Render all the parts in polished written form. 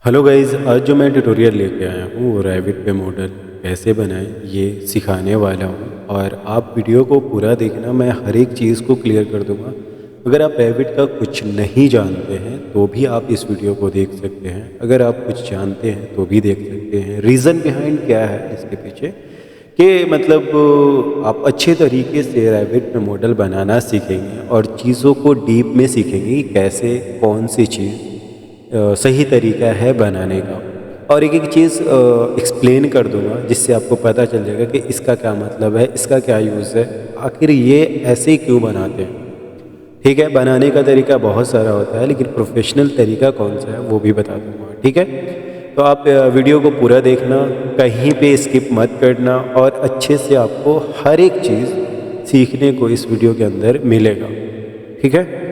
Hello guys, आज जो मैं ट्यूटोरियल लेके आया हूँ वो रैविट पे मॉडल कैसे बनाएं ये सिखाने वाला हूँ। और आप वीडियो को पूरा देखना, मैं हर एक चीज़ को क्लियर कर दूँगा। अगर आप रैविट का कुछ नहीं जानते हैं तो भी आप इस वीडियो को देख सकते हैं, अगर आप कुछ जानते हैं तो भी देख सकते हैं। रीज़न बिहाइंड क्या है इसके पीछे कि मतलब आप अच्छे तरीके से रैविट में मॉडल बनाना सीखेंगे और चीज़ों को डीप में सीखेंगे कि कैसे कौन सी चीज़ सही तरीका है बनाने का। और एक एक चीज़ एक्सप्लेन कर दूंगा जिससे आपको पता चल जाएगा कि इसका क्या मतलब है, इसका क्या यूज़ है, आखिर ये ऐसे ही क्यों बनाते हैं। ठीक है, बनाने का तरीका बहुत सारा होता है लेकिन प्रोफेशनल तरीका कौन सा है वो भी बता दूंगा। ठीक है, तो आप वीडियो को पूरा देखना, कहीं पे स्किप मत करना और अच्छे से आपको हर एक चीज़ सीखने को इस वीडियो के अंदर मिलेगा। ठीक है,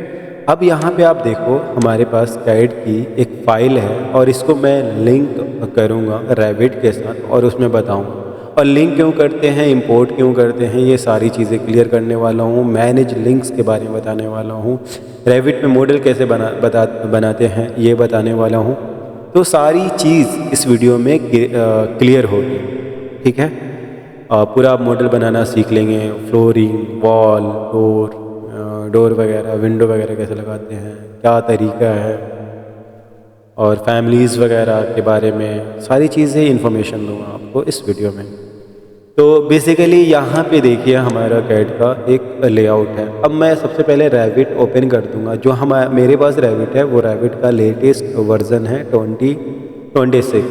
अब यहाँ पे आप देखो हमारे पास कैड की एक फ़ाइल है और इसको मैं लिंक करूँगा रैविट के साथ और उसमें बताऊँगा। और लिंक क्यों करते हैं, इंपोर्ट क्यों करते हैं, ये सारी चीज़ें क्लियर करने वाला हूँ। मैनेज लिंक्स के बारे में बताने वाला हूँ। रैविट में मॉडल कैसे बनाते हैं ये बताने वाला हूँ। तो सारी चीज़ इस वीडियो में क्लियर होगी। ठीक है, पूरा आप मॉडल बनाना सीख लेंगे। फ्लोरिंग, वॉल, डोर वगैरह, विंडो वगैरह कैसे लगाते हैं, क्या तरीका है, और फैमिलीज़ वगैरह के बारे में सारी चीज़ें इन्फॉर्मेशन दूंगा आपको इस वीडियो में। तो बेसिकली यहाँ पे देखिए हमारा कैड का एक लेआउट है। अब मैं सबसे पहले रैविट ओपन कर दूंगा। जो मेरे पास रैविट है वो रैविट का लेटेस्ट वर्जन है 2026।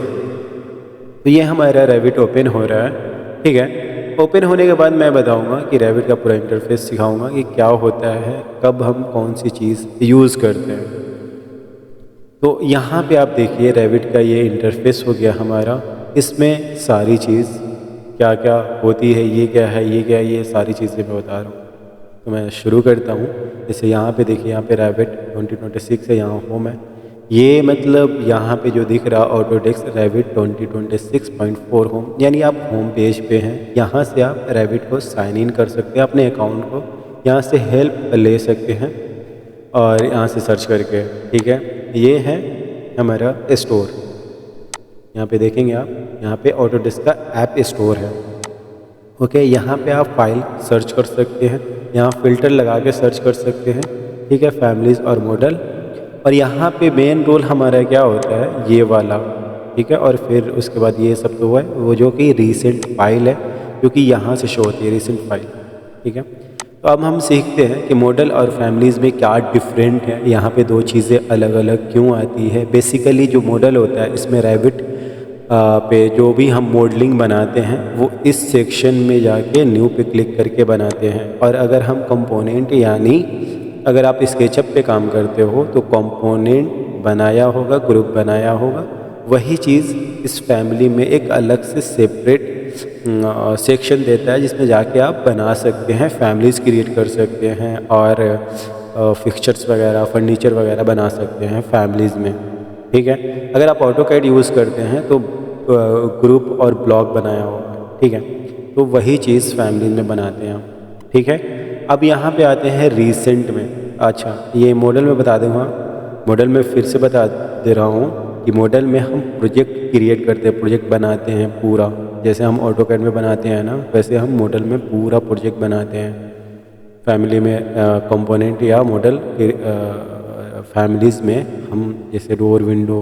तो ये हमारा रैविट ओपन हो रहा है। ठीक है, ओपन होने के बाद मैं बताऊंगा कि रैविट का पूरा इंटरफेस सिखाऊंगा कि क्या होता है, कब हम कौन सी चीज़ यूज़ करते हैं। तो यहाँ पे आप देखिए रैविट का ये इंटरफेस हो गया हमारा। इसमें सारी चीज़ क्या क्या होती है, ये क्या है, ये क्या है, ये सारी चीज़ें मैं बता रहा हूँ। तो मैं शुरू करता हूँ। जैसे यहाँ पे देखिए, यहाँ पे रैविट 2026 है, यहाँ होम है। ये मतलब यहाँ पे जो दिख रहा ऑटोडेस्क रैविट 2026.4 होम, यानी आप होम पेज पे हैं। यहाँ से आप रैविट को साइन इन कर सकते हैं, अपने अकाउंट को यहाँ से हेल्प ले सकते हैं और यहाँ से सर्च करके। ठीक है, ये है हमारा स्टोर। यहाँ पे देखेंगे आप, यहाँ पे ऑटोडेस्क का ऐप स्टोर है। ओके, यहाँ पे आप फाइल सर्च कर सकते हैं, यहाँ फ़िल्टर लगा के सर्च कर सकते हैं। ठीक है, फैमिलीज़ और मॉडल। और यहाँ पे मेन रोल हमारा क्या होता है, ये वाला। ठीक है, और फिर उसके बाद ये सब तो हुआ है, वो जो कि रीसेंट फाइल है, जो कि यहाँ से शो होती है रीसेंट फाइल। ठीक है, तो अब हम सीखते हैं कि मॉडल और फैमिलीज़ में क्या डिफरेंट है, यहाँ पे दो चीज़ें अलग अलग क्यों आती है। बेसिकली जो मॉडल होता है इसमें रैविट पे जो भी हम मॉडलिंग बनाते हैं वो इस सेक्शन में जाके न्यू पे क्लिक करके बनाते हैं। और अगर हम कंपोनेंट, यानी अगर आप स्केचअप पे काम करते हो तो कंपोनेंट बनाया होगा, ग्रुप बनाया होगा, वही चीज़ इस फैमिली में एक अलग से सेपरेट सेक्शन देता है जिसमें जाके आप बना सकते हैं, फैमिलीज़ क्रिएट कर सकते हैं और फिक्चर्स वगैरह, फर्नीचर वगैरह बना सकते हैं फैमिलीज़ में। ठीक है, अगर आप ऑटोकैड यूज़ करते हैं तो ग्रुप और ब्लॉग बनाया होगा। ठीक है, तो वही चीज़ फैमिली में बनाते हैं हम। ठीक है, अब यहाँ पे आते हैं रीसेंट में। अच्छा, ये मॉडल में बता दूँगा, मॉडल में फिर से बता दे रहा हूँ कि मॉडल में हम प्रोजेक्ट क्रिएट करते हैं, प्रोजेक्ट बनाते हैं पूरा। जैसे हम ऑटोकैड में बनाते हैं ना, वैसे हम मॉडल में पूरा प्रोजेक्ट बनाते हैं। फैमिली में कंपोनेंट या मॉडल फैमिलीज़ में हम जैसे डोर, विंडो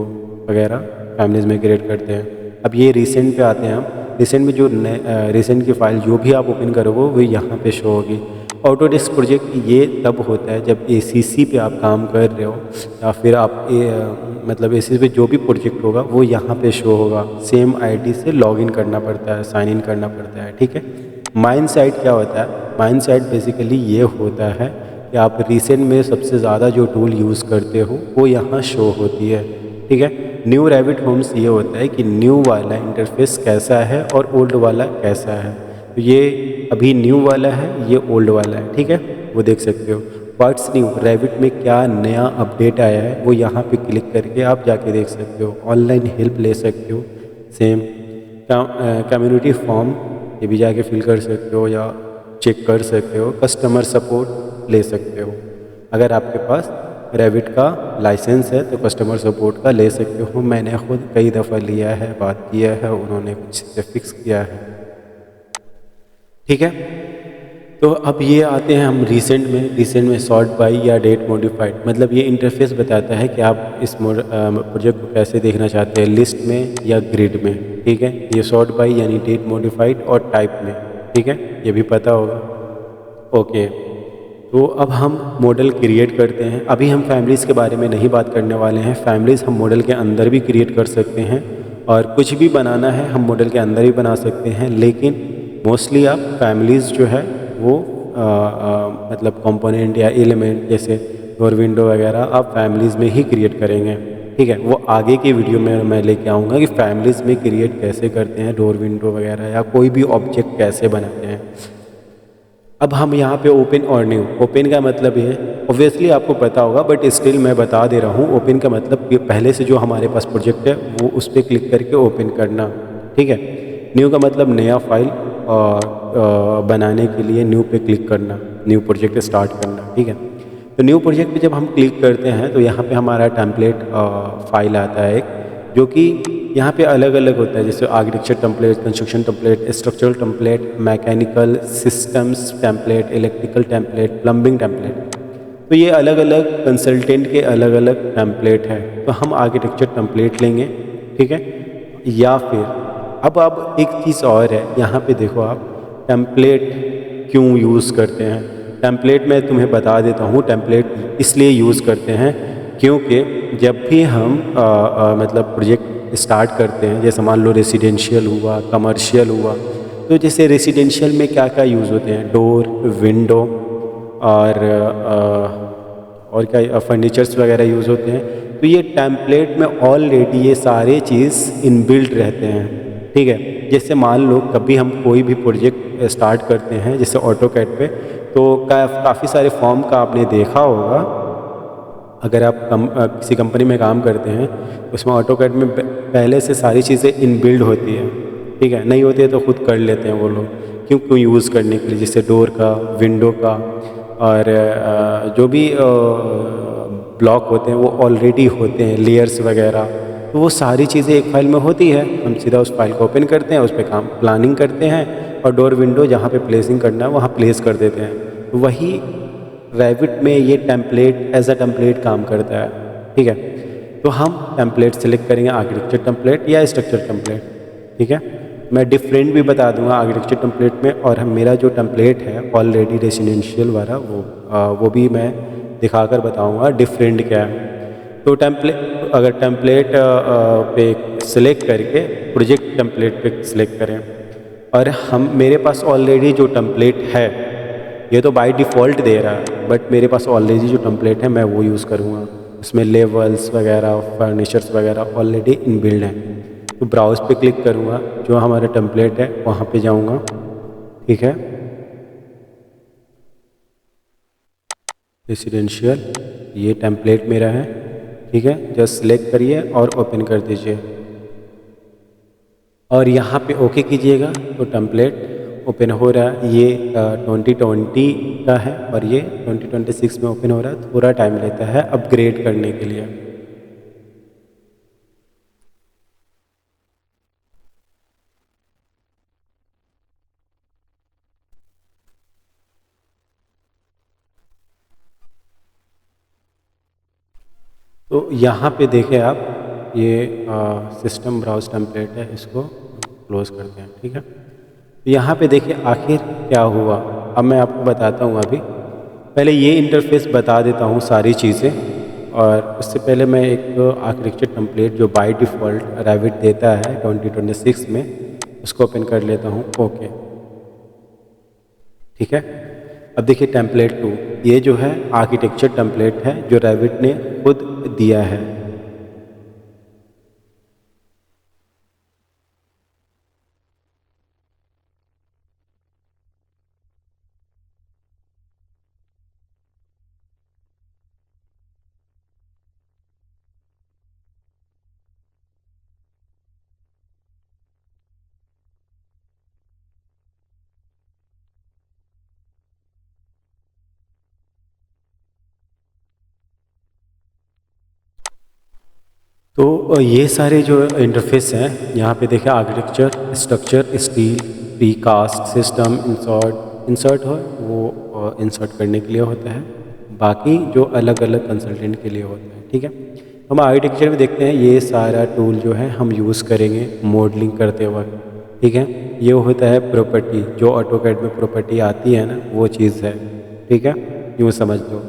वगैरह फैमिलीज़ में क्रिएट करते हैं। अब ये रीसेंट पे आते हैं हम। रिसेंट में जो रिसेंट की फ़ाइल जो भी आप ओपन करोगे वो यहाँ पे शो होगी। ऑटोडेस्क प्रोजेक्ट ये तब होता है जब ACC पे आप काम कर रहे हो, या फिर आप मतलब ACC पे जो भी प्रोजेक्ट होगा वो यहाँ पे शो होगा। सेम ID से लॉगिन करना पड़ता है, साइन इन करना पड़ता है। ठीक है, माइन साइट क्या होता है, माइन साइट बेसिकली ये होता है कि आप रिसेंट में सबसे ज़्यादा जो टूल यूज़ करते हो वो यहाँ शो होती है। ठीक है, न्यू रैविट होम्स ये होता है कि न्यू वाला इंटरफेस कैसा है और ओल्ड वाला कैसा है। तो ये अभी न्यू वाला है, ये ओल्ड वाला है। ठीक है, वो देख सकते हो। व्हाट्स न्यू, रैविट में क्या नया अपडेट आया है वो यहाँ पे क्लिक करके आप जाके देख सकते हो। ऑनलाइन हेल्प ले सकते हो। सेम कम्युनिटी फॉर्म ये भी जाके फिल कर सकते हो या चेक कर सकते हो। कस्टमर सपोर्ट ले सकते हो अगर आपके पास रेविट का लाइसेंस है तो कस्टमर सपोर्ट का ले सकते हो। मैंने खुद कई दफ़ा लिया है, बात किया है, उन्होंने कुछ से फिक्स किया है। ठीक है, तो अब ये आते हैं हम रिसेंट में सॉर्ट बाई या डेट मॉडिफाइड, मतलब ये इंटरफेस बताता है कि आप इस प्रोजेक्ट को कैसे देखना चाहते हैं, लिस्ट में या ग्रिड में। ठीक है, ये सॉर्ट बाई यानी डेट मॉडिफाइड और टाइप में। ठीक है, ये भी पता होगा। ओके, तो अब हम मॉडल क्रिएट करते हैं। अभी हम फैमिलीज़ के बारे में नहीं बात करने वाले हैं। फैमिलीज़ हम मॉडल के अंदर भी क्रिएट कर सकते हैं और कुछ भी बनाना है हम मॉडल के अंदर ही बना सकते हैं, लेकिन मोस्टली आप फैमिलीज़ जो है वो मतलब कंपोनेंट या एलिमेंट जैसे डोर विंडो वगैरह आप फैमिलीज़ में ही क्रिएट करेंगे। ठीक है, वो आगे की वीडियो में मैं लेके आऊँगा कि फैमिलीज़ में क्रिएट कैसे करते हैं डोर विंडो वगैरह या कोई भी ऑब्जेक्ट कैसे बनाते हैं। अब हम यहाँ पे ओपन और न्यू, ओपन का मतलब ये ऑब्वियसली आपको पता होगा बट स्टिल मैं बता दे रहा हूँ। ओपन का मतलब कि पहले से जो हमारे पास प्रोजेक्ट है वो उस पर क्लिक करके ओपन करना। ठीक है, न्यू का मतलब नया फाइल और बनाने के लिए न्यू पे क्लिक करना, न्यू प्रोजेक्ट स्टार्ट करना। ठीक है, तो न्यू प्रोजेक्ट पे जब हम क्लिक करते हैं तो यहाँ पे हमारा टेम्पलेट फाइल आता है एक, जो कि यहाँ पे अलग अलग होता है, जैसे architecture template, construction template, structural template, mechanical systems template, electrical template, plumbing template. तो ये अलग अलग कंसल्टेंट के अलग अलग टेम्पलेट है, तो हम आर्किटेक्चर टेम्पलेट लेंगे। ठीक है, या फिर अब एक चीज़ और है, यहाँ पे देखो आप टेम्पलेट क्यों यूज़ करते हैं। टेम्पलेट मैं तुम्हें बता देता हूँ, टेम्पलेट इसलिए यूज़ करते हैं क्योंकि जब भी हम मतलब प्रोजेक्ट स्टार्ट करते हैं, जैसे मान लो रेसिडेंशियल हुआ, कमर्शियल हुआ, तो जैसे रेसिडेंशियल में क्या क्या यूज़ होते हैं, डोर, विंडो और और क्या फर्नीचर्स वगैरह यूज़ होते हैं। तो ये टेम्पलेट में ऑलरेडी ये सारे चीज़ इनबिल्ट रहते हैं। ठीक है, जैसे मान लो कभी हम कोई भी प्रोजेक्ट स्टार्ट करते हैं जैसे ऑटो कैड पे, तो काफ़ी सारे फॉर्म का आपने देखा होगा। अगर आप किसी कंपनी में काम करते हैं उसमें ऑटो कैड में पहले से सारी चीज़ें इनबिल्ड होती है। ठीक है, नहीं होती है तो खुद कर लेते हैं वो लोग, क्यों क्यों यूज़ करने के लिए, जैसे डोर का, विंडो का और जो भी ब्लॉक होते हैं वो ऑलरेडी होते हैं, लेयर्स वगैरह। तो वो सारी चीज़ें एक फाइल में होती है, हम सीधा उस फाइल को ओपन करते हैं, उस पर काम प्लानिंग करते हैं और डोर विंडो जहाँ पे प्लेसिंग करना है वहाँ प्लेस कर देते हैं। वही रैविट में ये टेम्पलेट एज अ टेम्पलेट काम करता है। ठीक है, तो हम टेम्पलेट सेलेक्ट करेंगे, आर्किटेक्चर टेम्पलेट या स्ट्रक्चर टेम्पलेट। ठीक है, मैं डिफरेंट भी बता दूंगा आर्किटेक्चर टेम्पलेट में, और मेरा जो टेम्पलेट है ऑलरेडी रेसिडेंशियल वाला वो भी मैं दिखाकर बताऊंगा डिफरेंट क्या है। तो टेम्पलेट, अगर टेम्पलेट पे सिलेक्ट करके प्रोजेक्ट टेम्पलेट पे सिलेक्ट करें, और हम मेरे पास ऑलरेडी जो टेम्पलेट है ये तो बाय डिफ़ॉल्ट दे रहा है, बट मेरे पास ऑलरेडी जो टेम्पलेट है मैं वो यूज़ करूँगा। उसमें लेवल्स वगैरह, फर्नीचर्स वगैरह ऑलरेडी इनबिल्ड हैं। तो ब्राउज़ पे क्लिक करूँगा, जो हमारा टेम्पलेट है वहाँ पे जाऊँगा। ठीक है, रेसिडेंशियल, ये टेम्पलेट मेरा है। ठीक है, जस्ट सेलेक्ट करिए और ओपन कर दीजिए और यहाँ पे ओके कीजिएगा तो टेम्पलेट ओपन हो रहा है। ये 2020 का है और ये 2026 में ओपन हो रहा है। थोड़ा टाइम लेता है अपग्रेड करने के लिए। तो यहाँ पे देखें आप, ये सिस्टम ब्राउज टेम्पलेट है, इसको क्लोज करते हैं। ठीक है, तो यहाँ पे देखिए आखिर क्या हुआ। अब मैं आपको बताता हूँ। अभी पहले ये इंटरफेस बता देता हूँ सारी चीज़ें, और उससे पहले मैं एक आर्किटेक्चर टेम्पलेट जो बाय डिफ़ॉल्ट रैविट देता है 2026 में, उसको ओपन कर लेता हूँ। ओके, ठीक है, अब देखिए टेम्पलेट 2, ये जो है आर्किटेक्चर टेम्पलेट है जो रैविट ने खुद दिया है। तो ये सारे जो इंटरफेस हैं यहाँ पे देखें, architecture, structure, steel, precast system, insert, insert हो वो इंसर्ट करने के लिए होता है, बाकी जो अलग अलग कंसल्टेंट के लिए होता है। ठीक है, हम आर्किटेक्चर में देखते हैं ये सारा टूल जो है हम यूज़ करेंगे मॉडलिंग करते वक्त। ठीक है, ये होता है प्रॉपर्टी, जो ऑटोकैड में प्रॉपर्टी आती है ना वो चीज़ है। ठीक है, यूँ समझ लो।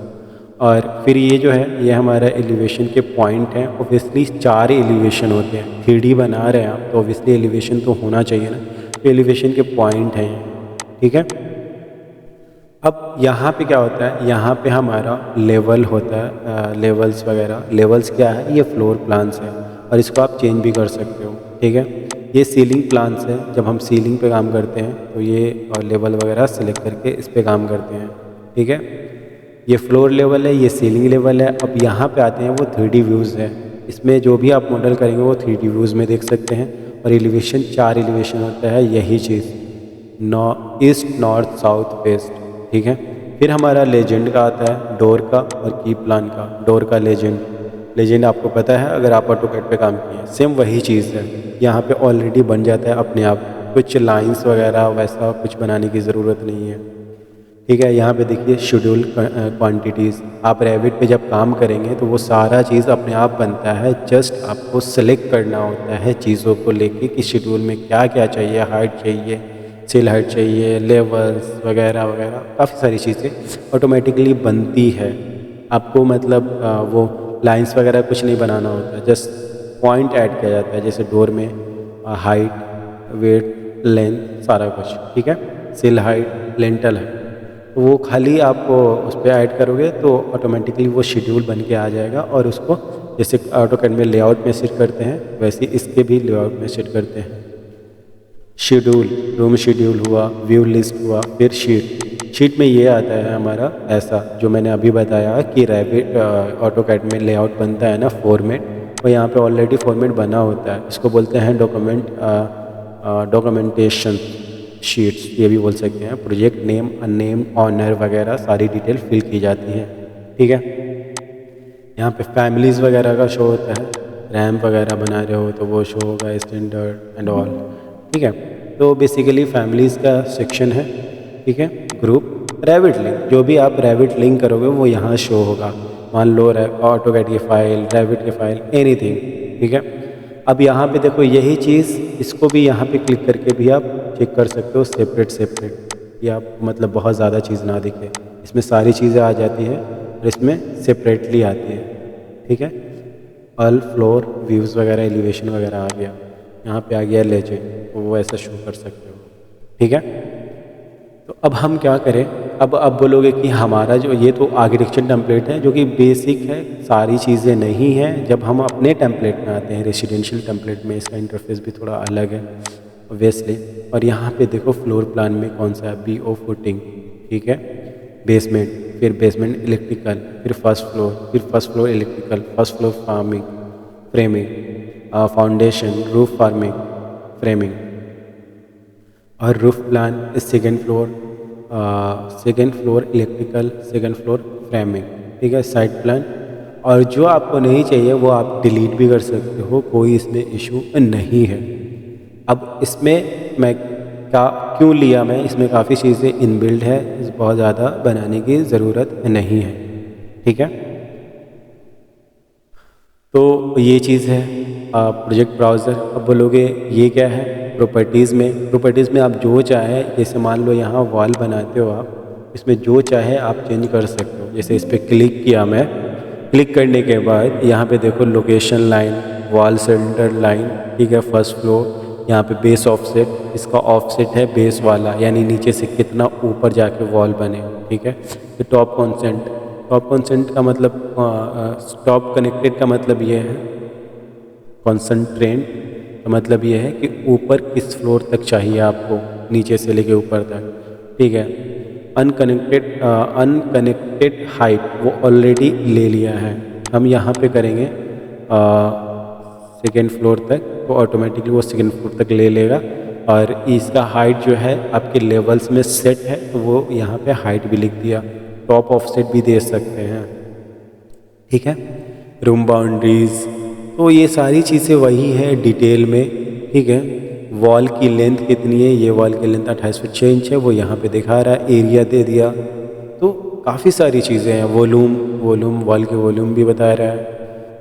और फिर ये जो है ये हमारा एलिवेशन के पॉइंट हैं। ऑब्वियसली 4 एलिवेशन होते हैं, 3D बना रहे हैं आप तो ऑब्वियसली एलिवेशन तो होना चाहिए ना, तो एलिवेशन के पॉइंट हैं ये। ठीक है, अब यहाँ पे क्या होता है, यहाँ पे हमारा लेवल होता है, लेवल्स वगैरह। लेवल्स क्या है, ये फ्लोर प्लान्स है और इसको आप चेंज भी कर सकते हो। ठीक है, ये सीलिंग प्लान्स है, जब हम सीलिंग पे काम करते हैं तो ये लेवल वगैरह सेलेक्ट करके इस पे काम करते हैं। ठीक है, ये फ्लोर लेवल है, ये सीलिंग लेवल है। अब यहाँ पे आते हैं वो 3D व्यूज़ है, इसमें जो भी आप मॉडल करेंगे वो 3D व्यूज़ में देख सकते हैं। और एलिवेशन 4 एलिवेशन होता है, यही चीज़ ईस्ट, नॉर्थ, साउथ, वेस्ट। ठीक है, फिर हमारा लेजेंड का आता है, डोर का और की प्लान का। डोर का लेजेंड, लेजेंड आपको पता है अगर आप ऑटोकैड पे काम किए हैं, सेम वही चीज़ है, यहाँ पे ऑलरेडी बन जाता है अपने आप, कुछ लाइंस वगैरह वैसा कुछ बनाने की ज़रूरत नहीं है। ठीक है, यहाँ पे देखिए शेड्यूल क्वांटिटीज़, आप रैविट पे जब काम करेंगे तो वो सारा चीज़ अपने आप बनता है, जस्ट आपको सेलेक्ट करना होता है चीज़ों को लेके कि शेड्यूल में क्या क्या चाहिए, हाइट चाहिए, सेल हाइट चाहिए, लेवल्स वगैरह वगैरह, काफ़ी सारी चीज़ें ऑटोमेटिकली बनती है। आपको मतलब वो लाइंस वगैरह कुछ नहीं बनाना होता, जस्ट पॉइंट ऐड किया जाता है, जैसे डोर में हाइट, वेट, लेंथ, सारा कुछ। ठीक है, सेल हाइट, लेंटल है, तो वो खाली आप उस पर ऐड करोगे तो ऑटोमेटिकली वो शेड्यूल बन के आ जाएगा। और उसको जैसे ऑटोकैड में लेआउट में सेट करते हैं वैसे इसके भी लेआउट में सेट करते हैं। शेड्यूल, रूम शेड्यूल हुआ, व्यू लिस्ट हुआ, फिर शीट। शीट में ये आता है हमारा ऐसा जो मैंने अभी बताया कि रैविट ऑटोकैड में लेआउट बनता है ना फॉर्मेट, और यहाँ पे ऑलरेडी फॉर्मेट बना होता है, इसको बोलते हैं डॉक्यूमेंटेशन शीट्स, ये भी बोल सकते हैं। प्रोजेक्ट नेम, नेम, ऑनर वगैरह सारी डिटेल फिल की जाती है। ठीक है, यहाँ पे फैमिलीज़ वगैरह का शो होता है, रैम्प वगैरह बना रहे हो तो वो शो होगा, स्टैंडर्ड एंड ऑल। ठीक है, तो बेसिकली फैमिलीज़ का सेक्शन है। ठीक है, ग्रुप, रैविट लिंक, जो भी आप रैविट लिंक करोगे वो यहाँ शो होगा। मान लो ऑटोकैड की फ़ाइल, रैविट की फ़ाइल, एनीथिंग। ठीक है, अब यहाँ पे देखो यही चीज़, इसको भी यहाँ पे क्लिक करके भी आप चेक कर सकते हो सेपरेट सेपरेट, या मतलब बहुत ज़्यादा चीज़ ना दिखे, इसमें सारी चीज़ें आ जाती है और इसमें सेपरेटली आती है। ठीक है, ऑल फ्लोर व्यूज़ वगैरह, एलिवेशन वगैरह आ गया, यहाँ पे आ गया लेजेंड, तो वो ऐसा शो कर सकते हो। ठीक है, तो अब हम क्या करें, अब बोलोगे कि हमारा जो ये तो आर्किटेक्चर टेम्पलेट है जो कि बेसिक है, सारी चीज़ें नहीं हैं। जब हम अपने टेम्पलेट में आते हैं, रेसिडेंशियल टेम्पलेट में, इसका इंटरफेस भी थोड़ा अलग है ऑब्वियसली। और यहाँ पे देखो फ्लोर प्लान में कौन सा है, BO फुटिंग। ठीक है, बेसमेंट, फिर बेसमेंट इलेक्ट्रिकल, फिर फर्स्ट फ्लोर, फिर first floor electrical, first floor farming framing, foundation, roof farming framing, और roof plan second floor electrical, second floor framing. ठीक है, साइड प्लान, और जो आपको नहीं चाहिए वो आप डिलीट भी कर सकते हो, कोई इसमें इशू नहीं है। अब इसमें मैं क्यों लिया, मैं इसमें काफ़ी चीज़ें इनबिल्ड है, बहुत ज़्यादा बनाने की ज़रूरत नहीं है। ठीक है, तो ये चीज़ है प्रोजेक्ट ब्राउज़र। अब बोलोगे ये क्या है, प्रॉपर्टीज़ में आप जो चाहे, जैसे मान लो यहाँ वॉल बनाते हो आप, इसमें जो चाहे आप चेंज कर सकते हो। जैसे इस पर क्लिक किया मैं, क्लिक करने के बाद यहाँ पे देखो location line, wall centre line. ठीक है, फर्स्ट फ्लोर, यहाँ पे बेस ऑफसेट, इसका ऑफसेट है बेस वाला, यानी नीचे से कितना ऊपर जाके वॉल बने। ठीक है, तो टॉप कॉन्सेंट का मतलब टॉप कनेक्टेड का मतलब ये है, कॉन्सेंट्रेंट का मतलब ये है कि ऊपर किस फ्लोर तक चाहिए आपको, नीचे से लेके ऊपर तक। ठीक है, अनकनेक्टेड हाइट वो ऑलरेडी ले लिया है, हम यहाँ पे करेंगे सेकेंड फ्लोर तक, तो ऑटोमेटिकली वो सेकेंड फ्लोर तक ले लेगा। और इसका हाइट जो है आपके लेवल्स में सेट है, तो वो यहाँ पे हाइट भी लिख दिया, टॉप ऑफसेट भी दे सकते हैं। ठीक है, रूम बाउंड्रीज, तो ये सारी चीज़ें वही है डिटेल में, ठीक है। वॉल की लेंथ कितनी है, ये वॉल की लेंथ 28 फीट 6 इंच है, वो यहाँ पे दिखा रहा है, एरिया दे दिया। तो काफ़ी सारी चीज़ें हैं, वॉल्यूम वॉल के वॉल्यूम भी बता रहा है।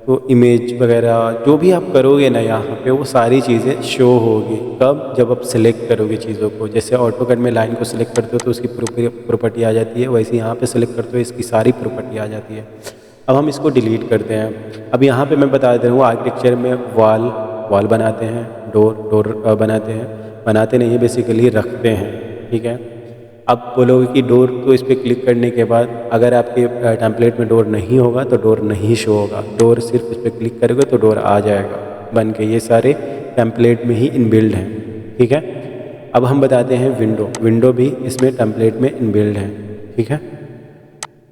तो इमेज वगैरह जो भी आप करोगे ना यहाँ पे, वो सारी चीज़ें शो होगी। कब? जब आप सिलेक्ट करोगे चीज़ों को। जैसे ऑटोकैड में लाइन को सिलेक्ट करते हो तो उसकी प्रॉपर्टी आ जाती है, वैसे यहाँ पे सिलेक्ट करते हो इसकी सारी प्रॉपर्टी आ जाती है। अब हम इसको डिलीट करते हैं। अब यहाँ पे मैं बता दे रहा हूँ, आर्किटेक्चर में वॉल बनाते हैं, डोर बनाते नहीं है, बेसिकली रखते हैं, ठीक है। अब बोलोगे कि डोर, तो इस पर क्लिक करने के बाद अगर आपके टेम्पलेट में डोर नहीं होगा तो डोर नहीं शो होगा। डोर सिर्फ इस पर क्लिक करोगे तो डोर आ जाएगा बन के। ये सारे टेम्पलेट में ही इनबिल्ड हैं, ठीक है। अब हम बताते हैं विंडो भी इसमें टेम्पलेट में इनबिल्ड है, ठीक है।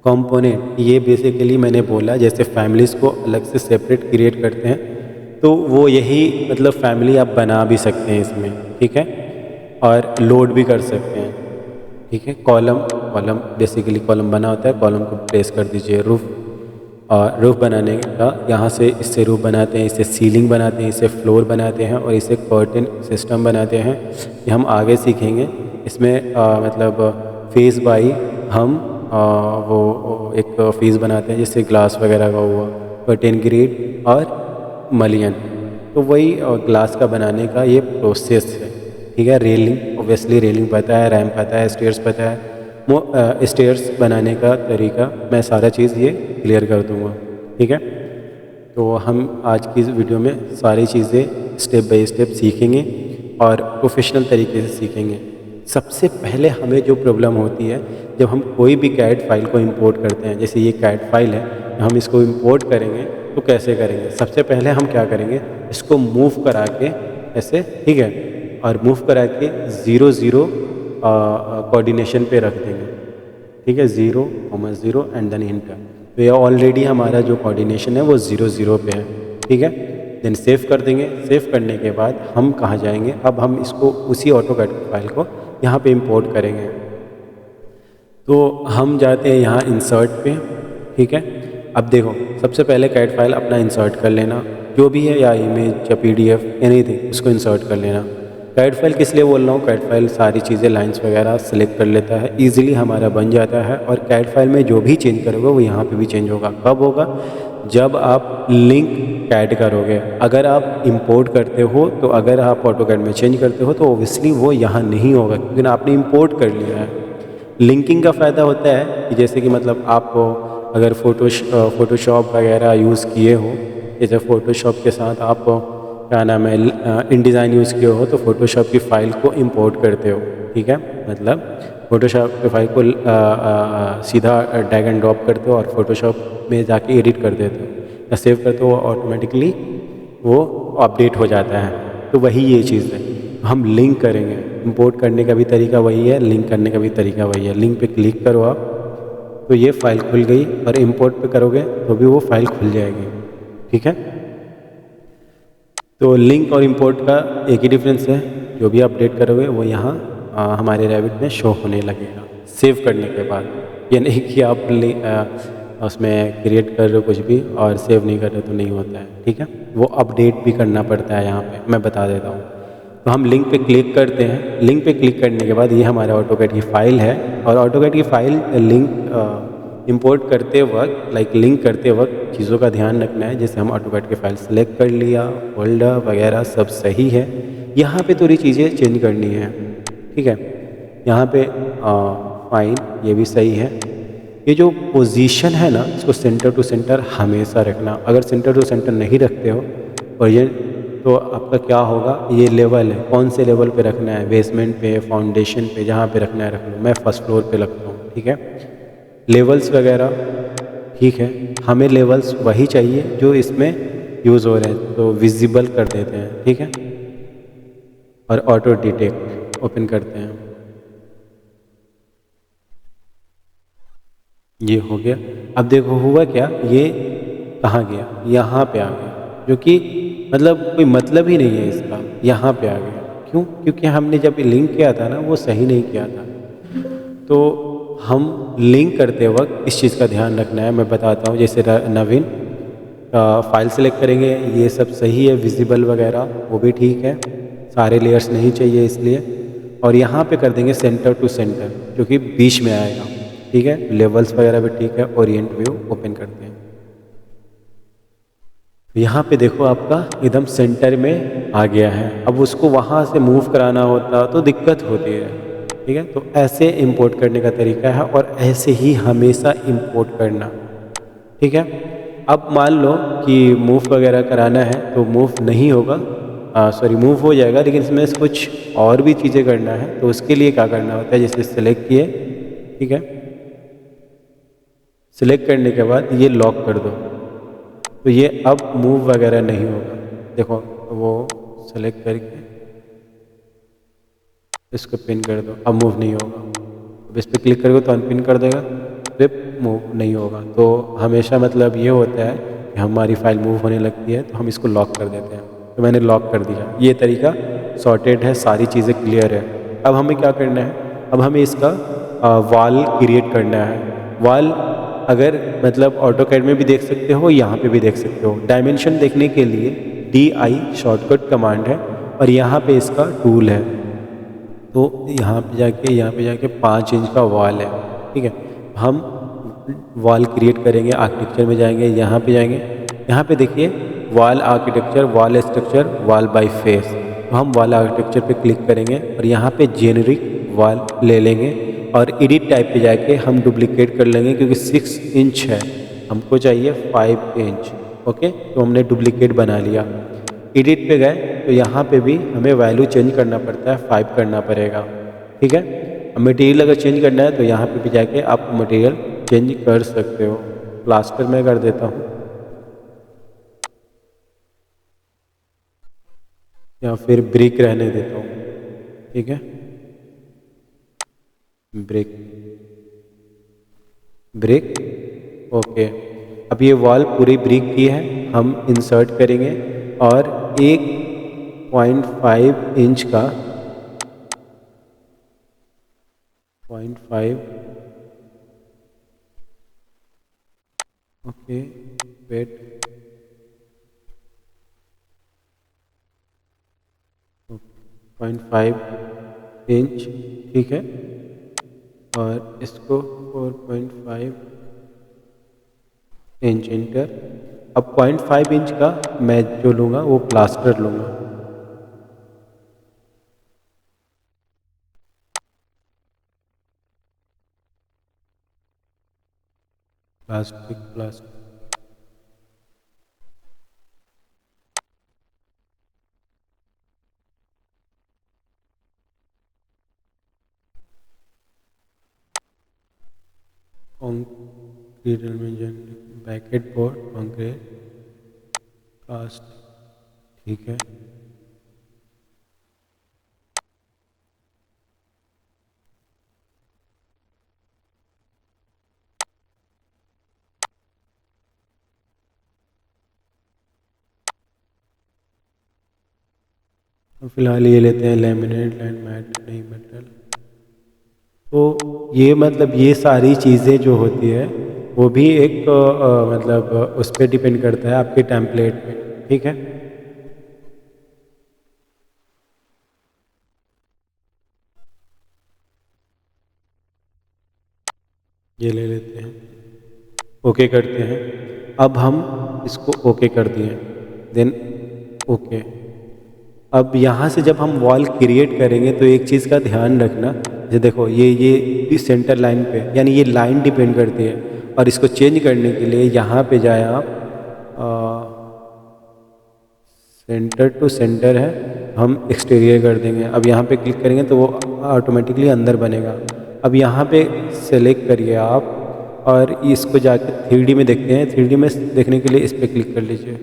कंपोनेंट, ये बेसिकली मैंने बोला जैसे फैमिलीज़ को अलग से सेपरेट क्रिएट करते हैं, तो वो यही मतलब फैमिली आप बना भी सकते हैं इसमें, ठीक है, और लोड भी कर सकते हैं, ठीक है। कॉलम बेसिकली कॉलम बना होता है, कॉलम को प्लेस कर दीजिए। रूफ़ बनाने का, यहाँ से इससे रूफ़ बनाते हैं, इससे सीलिंग बनाते हैं, इससे फ्लोर बनाते हैं और इससे कर्टन सिस्टम बनाते हैं। ये हम आगे सीखेंगे। इसमें मतलब फेस बाई हम वो एक फेस बनाते हैं जिससे ग्लास वगैरह का हुआ, कर्टन ग्रिड और मलियन। तो वही ग्लास का बनाने का ये प्रोसेस है, ठीक है। रेलिंग, ऑब्वियसली रेलिंग पता है, रैम्प पता है, स्टेयर्स पता है। स्टेयर्स बनाने का तरीका मैं सारा चीज़ ये क्लियर कर दूँगा, ठीक है। तो हम आज की इस वीडियो में सारी चीज़ें स्टेप बाय स्टेप सीखेंगे और प्रोफेशनल तरीके से सीखेंगे। सबसे पहले हमें जो प्रॉब्लम होती है जब हम कोई भी कैड फाइल को इंपोर्ट करते हैं, जैसे ये कैड फाइल है, हम इसको इंपोर्ट करेंगे तो कैसे करेंगे? सबसे पहले हम क्या करेंगे, इसको मूव करा के ऐसे, ठीक है, और मूव करा के 0 कोऑर्डिनेशन पे रख देंगे, ठीक है। 0, एंड देन इंटर। तो ये ऑलरेडी हमारा जो कोऑर्डिनेशन है वो 0 पे है, ठीक है। देन सेव कर देंगे। सेव करने के बाद हम कहाँ जाएंगे, अब हम इसको उसी ऑटोकैड फाइल को यहाँ पे इंपोर्ट करेंगे। तो हम जाते हैं यहाँ इंसर्ट पे, ठीक है। अब देखो, सबसे पहले कैड फाइल अपना इंसर्ट कर लेना, जो भी है, या इमेज या PDF एनीथिंग, उसको इंसर्ट कर लेना। कैड फाइल किस लिए बोल रहा हूँ, कैड फाइल सारी चीज़ें लाइंस वगैरह सेलेक्ट कर लेता है, इजीली हमारा बन जाता है। और कैड फाइल में जो भी चेंज करोगे वो यहाँ पे भी चेंज होगा। कब होगा? जब आप लिंक ऐड करोगे। अगर आप इंपोर्ट करते हो, तो अगर आप ऑटोकैड में चेंज करते हो तो ओबियसली वो यहाँ नहीं होगा, क्योंकि आपने इंपोर्ट कर लिया है। लिंकिंग का फ़ायदा होता है कि जैसे कि मतलब आप अगर फ़ोटोशॉप वगैरह यूज़ किए हो, जैसे फ़ोटोशॉप के साथ आप क्या नाम है InDesign यूज़ किए हो, तो फ़ोटोशॉप की फ़ाइल को इंपोर्ट करते हो, ठीक है। मतलब फ़ोटोशॉप की फ़ाइल को सीधा ड्रैग एंड ड्रॉप करते हो और फ़ोटोशॉप में जाके एडिट कर देते हो या सेव करते हो, ऑटोमेटिकली वो अपडेट हो जाता है। तो वही ये चीज़ है, हम लिंक करेंगे। इंपोर्ट करने का भी तरीका वही है, लिंक करने का भी तरीका वही है। लिंक पे क्लिक करो आप, तो ये फ़ाइल खुल गई, और इंपोर्ट पे करोगे तो भी वो फ़ाइल खुल जाएगी, ठीक है। तो लिंक और इंपोर्ट का एक ही डिफरेंस है, जो भी अपडेट करोगे वो यहाँ हमारे रैविट में शो होने लगेगा सेव करने के बाद। ये नहीं कि आप उसमें क्रिएट कर रहे हो कुछ भी और सेव नहीं कर रहे तो नहीं होता है, ठीक है। वो अपडेट भी करना पड़ता है, यहाँ पे मैं बता देता हूँ। तो हम लिंक पे क्लिक करते हैं। लिंक पे क्लिक करने के बाद ये हमारे ऑटोकैड की फ़ाइल है, और ऑटोकैड की फ़ाइल लिंक इंपोर्ट करते वक्त, लिंक करते वक्त चीज़ों का ध्यान रखना है। जैसे हम ऑटोकैड की फ़ाइल सेलेक्ट कर लिया, फोल्डर वगैरह सब सही है, यहाँ पे थोड़ी चीज़ें चेंज करनी है, ठीक है। यहाँ पे फाइन, ये भी सही है। ये जो पोजीशन है ना, इसको सेंटर टू सेंटर हमेशा रखना। अगर सेंटर टू सेंटर नहीं रखते हो और ये, तो आपका क्या होगा, ये लेवल है, कौन से लेवल पे रखना है, बेसमेंट पे, फाउंडेशन पे, जहाँ पे रखना है रख लो। मैं फर्स्ट फ्लोर पे रखता हूँ, ठीक है। लेवल्स वगैरह, ठीक है, हमें लेवल्स वही चाहिए जो इसमें यूज़ हो रहे हैं, तो विजिबल कर देते हैं, ठीक है। और ऑटो डिटेक्ट ओपन करते हैं, ये हो गया। अब देखो हुआ क्या, ये कहाँ गया, यहाँ पे आ गया, जो कि मतलब कोई मतलब ही नहीं है इसका, यहाँ पे आ गया। क्यों? क्योंकि हमने जब लिंक किया था ना, वो सही नहीं किया था। तो हम लिंक करते वक्त इस चीज़ का ध्यान रखना है, मैं बताता हूँ। जैसे नवीन, फाइल सेलेक्ट करेंगे, ये सब सही है, विजिबल वगैरह वो भी ठीक है, सारे लेयर्स नहीं चाहिए इसलिए। और यहाँ पे कर देंगे सेंटर टू सेंटर जो कि बीच में आएगा, ठीक है। लेवल्स वगैरह भी ठीक है, ओरिएंट व्यू ओपन करते हैं। यहाँ पे देखो आपका एकदम सेंटर में आ गया है। अब उसको वहाँ से मूव कराना होता तो दिक्कत होती है, ठीक है। तो ऐसे इंपोर्ट करने का तरीका है और ऐसे ही हमेशा इंपोर्ट करना, ठीक है। अब मान लो कि मूव वगैरह कराना है तो मूव नहीं होगा, सॉरी मूव हो जाएगा, लेकिन इसमें से कुछ और भी चीज़ें करना है। तो उसके लिए क्या करना होता है, जैसे सेलेक्ट किए, ठीक है। सिलेक्ट करने के बाद ये लॉक कर दो, तो ये अब मूव वगैरह नहीं होगा। देखो वो सेलेक्ट करके इसको पिन कर दो, अब मूव नहीं होगा। अब इस पर क्लिक करोगे तो अनपिन कर देगा, फिर मूव नहीं होगा। तो हमेशा मतलब ये होता है कि हमारी फाइल मूव होने लगती है तो हम इसको लॉक कर देते हैं। तो मैंने लॉक कर दिया, ये तरीका सॉर्टेड है, सारी चीज़ें क्लियर है। अब हमें क्या करना है, अब हमें इसका वाल क्रिएट करना है। वाल अगर मतलब ऑटोकैड में भी देख सकते हो, यहाँ पे भी देख सकते हो। डायमेंशन देखने के लिए DI शॉर्टकट कमांड है और यहाँ पे इसका टूल है। तो यहाँ पे जाके 5 इंच का वाल है, ठीक है। हम वाल क्रिएट करेंगे, आर्किटेक्चर में जाएंगे, यहाँ पे जाएंगे, यहाँ पे देखिए वाल आर्किटेक्चर, वाल स्ट्रक्चर, वाल बाय फेस। तो हम वाल आर्किटेक्चर पे क्लिक करेंगे और यहाँ पे जेनरिक वाल ले लेंगे और एडिट टाइप पे जाके हम डुप्लीकेट कर लेंगे, क्योंकि 6 इंच है, हमको चाहिए 5 इंच। ओके, तो हमने डुप्लीकेट बना लिया। एडिट पे गए तो यहाँ पे भी हमें वैल्यू चेंज करना पड़ता है, 5 करना पड़ेगा, ठीक है। अब मटेरियल अगर चेंज करना है तो यहाँ पे भी जाके आप मटेरियल चेंज कर सकते हो। प्लास्टर में कर देता हूँ या फिर ब्रिक रहने देता हूँ, ठीक है। Brick, brick, okay. अब ये वॉल पूरी ब्रिक की है, हम इंसर्ट करेंगे और 1.5 इंच का 0.5, ओके, वेट, 0.5 इंच, ठीक है। और इसको 4.5 इंच इंटर। अब 0.5 इंच का मैं जो लूँगा वो प्लास्टर लूँगा, plastic plastic, concrete bucket board, concrete cast, ठीक है। तो फिलहाल ये लेते हैं लेमिनेट लैंड मैट, नहीं मेटल। तो ये मतलब ये सारी चीज़ें जो होती है वो भी एक मतलब उस पर डिपेंड करता है आपके टेम्पलेट पे, ठीक है। ये ले लेते हैं, ओके करते हैं। अब हम इसको ओके कर दिए, देन ओके। अब यहाँ से जब हम वॉल क्रिएट करेंगे तो एक चीज़ का ध्यान रखना, ये देखो ये सेंटर लाइन पे, यानी ये लाइन डिपेंड करती है। और इसको चेंज करने के लिए यहाँ पे जाए आप, सेंटर टू सेंटर है, हम एक्सटीरियर कर देंगे। अब यहाँ पे क्लिक करेंगे तो वो ऑटोमेटिकली अंदर बनेगा। अब यहाँ पे सेलेक्ट करिए आप और इसको जाके 3D में देखते हैं। 3D में देखने के लिए इस पर क्लिक कर लीजिए।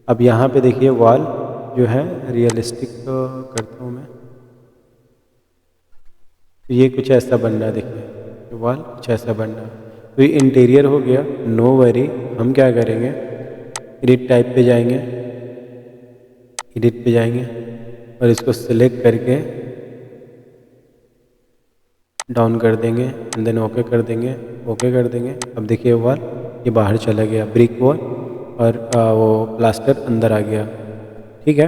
अब यहाँ पे देखिए वॉल जो है रियलिस्टिक करता हूँ मैं, तो ये कुछ ऐसा बन रहा है, देखिए वॉल कुछ ऐसा बन रहा है। तो ये इंटीरियर हो गया, नो वरी। हम क्या करेंगे, एडिट टाइप पे जाएंगे, एडिट पे जाएंगे और इसको सिलेक्ट करके डाउन कर देंगे एंड देन ओके कर देंगे, ओके कर देंगे। अब देखिए वॉल ये बाहर चला गया, ब्रिक वॉल और वो प्लास्टर अंदर आ गया। ठीक है,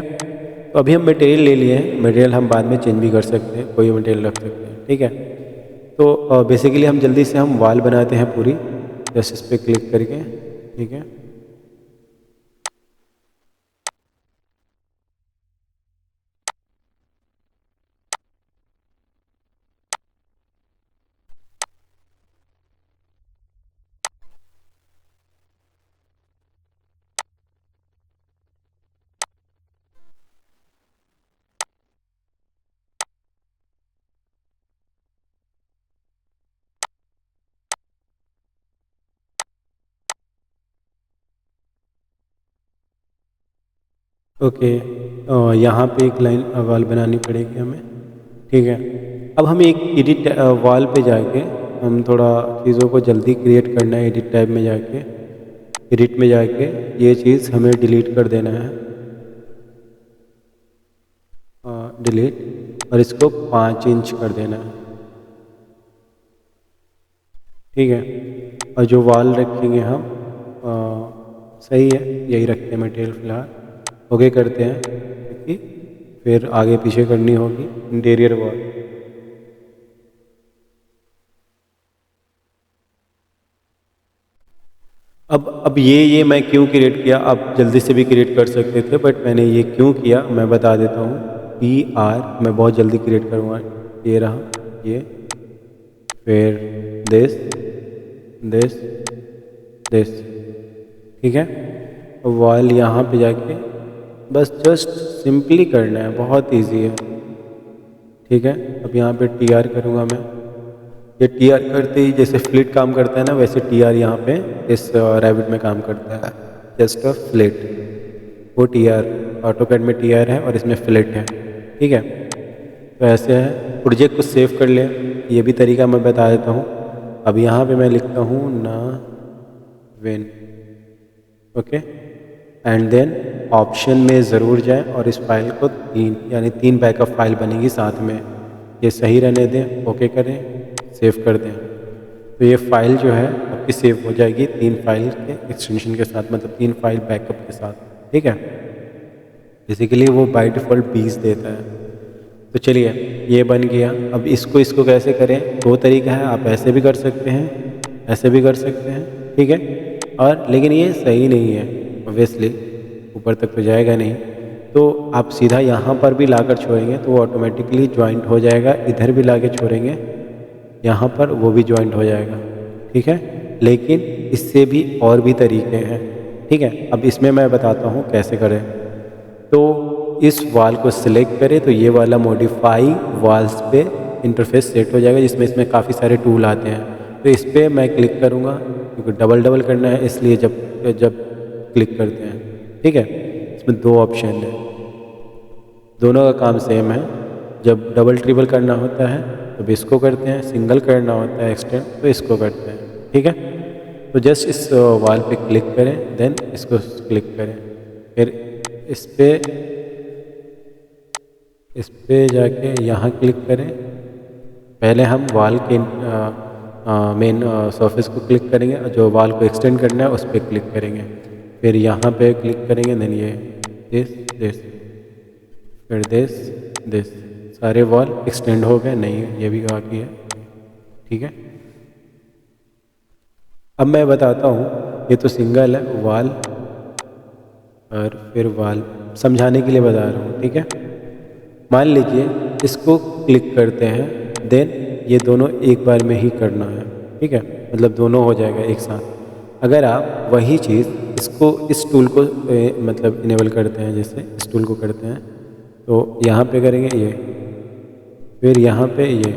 तो अभी हम मटेरियल ले लिए हैं, मटेरियल हम बाद में चेंज भी कर सकते हैं, कोई मटेरियल रख सकते हैं। ठीक है, तो बेसिकली हम जल्दी से हम वॉल बनाते हैं पूरी, जस्ट इस पर क्लिक करके। ठीक है, ओके, यहाँ पे एक लाइन वॉल बनानी पड़ेगी हमें। ठीक है, अब हम एक एडिट वॉल पे जाके हम थोड़ा चीज़ों को जल्दी क्रिएट करना है। एडिट टैब में जाके, एडिट में जाके ये चीज़ हमें डिलीट कर देना है, डिलीट, और इसको 5 इंच कर देना है। ठीक है, और जो वॉल रखेंगे हम सही है, यही रखते हैं मटेरियल फ़िलहाल। ओके करते हैं, क्योंकि फिर आगे पीछे करनी होगी इंटीरियर वॉल। अब ये मैं क्यों क्रिएट किया, आप जल्दी से भी क्रिएट कर सकते थे, बट मैंने ये क्यों किया मैं बता देता हूँ। PR मैं बहुत जल्दी क्रिएट करूँगा। ये रहा, ये, फिर दिस, दिस, दिस। ठीक है, वॉल यहाँ पे जाके बस जस्ट सिंपली करना है, बहुत इजी है। ठीक है, अब यहाँ पे TR करूँगा मैं। ये TR करते ही जैसे फ्लिट काम करता है ना, वैसे TR यहाँ पे इस रैबिट में काम करता है। जस्ट अ फ्लिट, वो TR ऑटोकैड में TR है और इसमें फ्लिट है। ठीक है, तो ऐसे है। प्रोजेक्ट को सेव कर ले, ये भी तरीका मैं बता देता हूँ। अब यहाँ पे मैं लिखता हूँ ना win. Okay, and then option में ज़रूर जाएं और इस फाइल को 3 यानी 3 बैकअप फाइल बनेगी साथ में। ये सही रहने दें, ओके करें, सेव कर दें। तो ये फाइल जो है आपकी सेव हो जाएगी 3 फाइल के एक्सटेंशन के साथ, मतलब 3 फाइल बैकअप के साथ। ठीक है, बेसिकली वो बाय डिफ़ॉल्ट 20 देता है। तो चलिए, ये बन गया। अब इसको कैसे करें, 2 तरीका है। आप ऐसे भी कर सकते हैं, ऐसे भी कर सकते हैं। ठीक है, और लेकिन ये सही नहीं है, ऑब्वियसली ऊपर तक तो जाएगा नहीं। तो आप सीधा यहाँ पर भी लाकर छोड़ेंगे तो वो ऑटोमेटिकली जॉइंट हो जाएगा। इधर भी ला के छोड़ेंगे यहाँ पर, वो भी जॉइंट हो जाएगा। ठीक है, लेकिन इससे भी और भी तरीके हैं। ठीक है, अब इसमें मैं बताता हूँ कैसे करें। तो इस वाल को सिलेक्ट करें तो ये वाला मॉडिफाई वाल्स पे इंटरफेस सेट हो जाएगा, जिसमें इसमें काफ़ी सारे टूल आते हैं। तो इस पर मैं क्लिक करूँगा, क्योंकि डबल करना है, इसलिए जब जब क्लिक करते हैं। ठीक है, इसमें 2 ऑप्शन है, दोनों का काम सेम है। जब डबल ट्रिपल करना होता है तो इसको करते हैं, सिंगल करना होता है एक्सटेंड तो इसको करते हैं। ठीक है, तो जस्ट इस वाल पे क्लिक करें, देन इसको क्लिक करें, फिर इस पे जाके यहाँ क्लिक करें। पहले हम वाल के मेन सरफेस को क्लिक करेंगे और जो वाल को एक्सटेंड करना है उस पर क्लिक करेंगे, फिर यहाँ पे क्लिक करेंगे, देन ये दिस, फिर दिस। सारे वॉल एक्सटेंड हो गए, नहीं ये भी बाकी है। ठीक है, अब मैं बताता हूँ, ये तो सिंगल है वाल, और फिर वाल समझाने के लिए बता रहा हूँ। ठीक है, मान लीजिए इसको क्लिक करते हैं, देन ये दोनों एक बार में ही करना है। ठीक है, मतलब दोनों हो जाएगा एक साथ। अगर आप वही चीज़ इसको इस टूल को मतलब इनेबल करते हैं, जैसे इस टूल को करते हैं, तो यहाँ पे करेंगे ये, फिर यहाँ पे ये,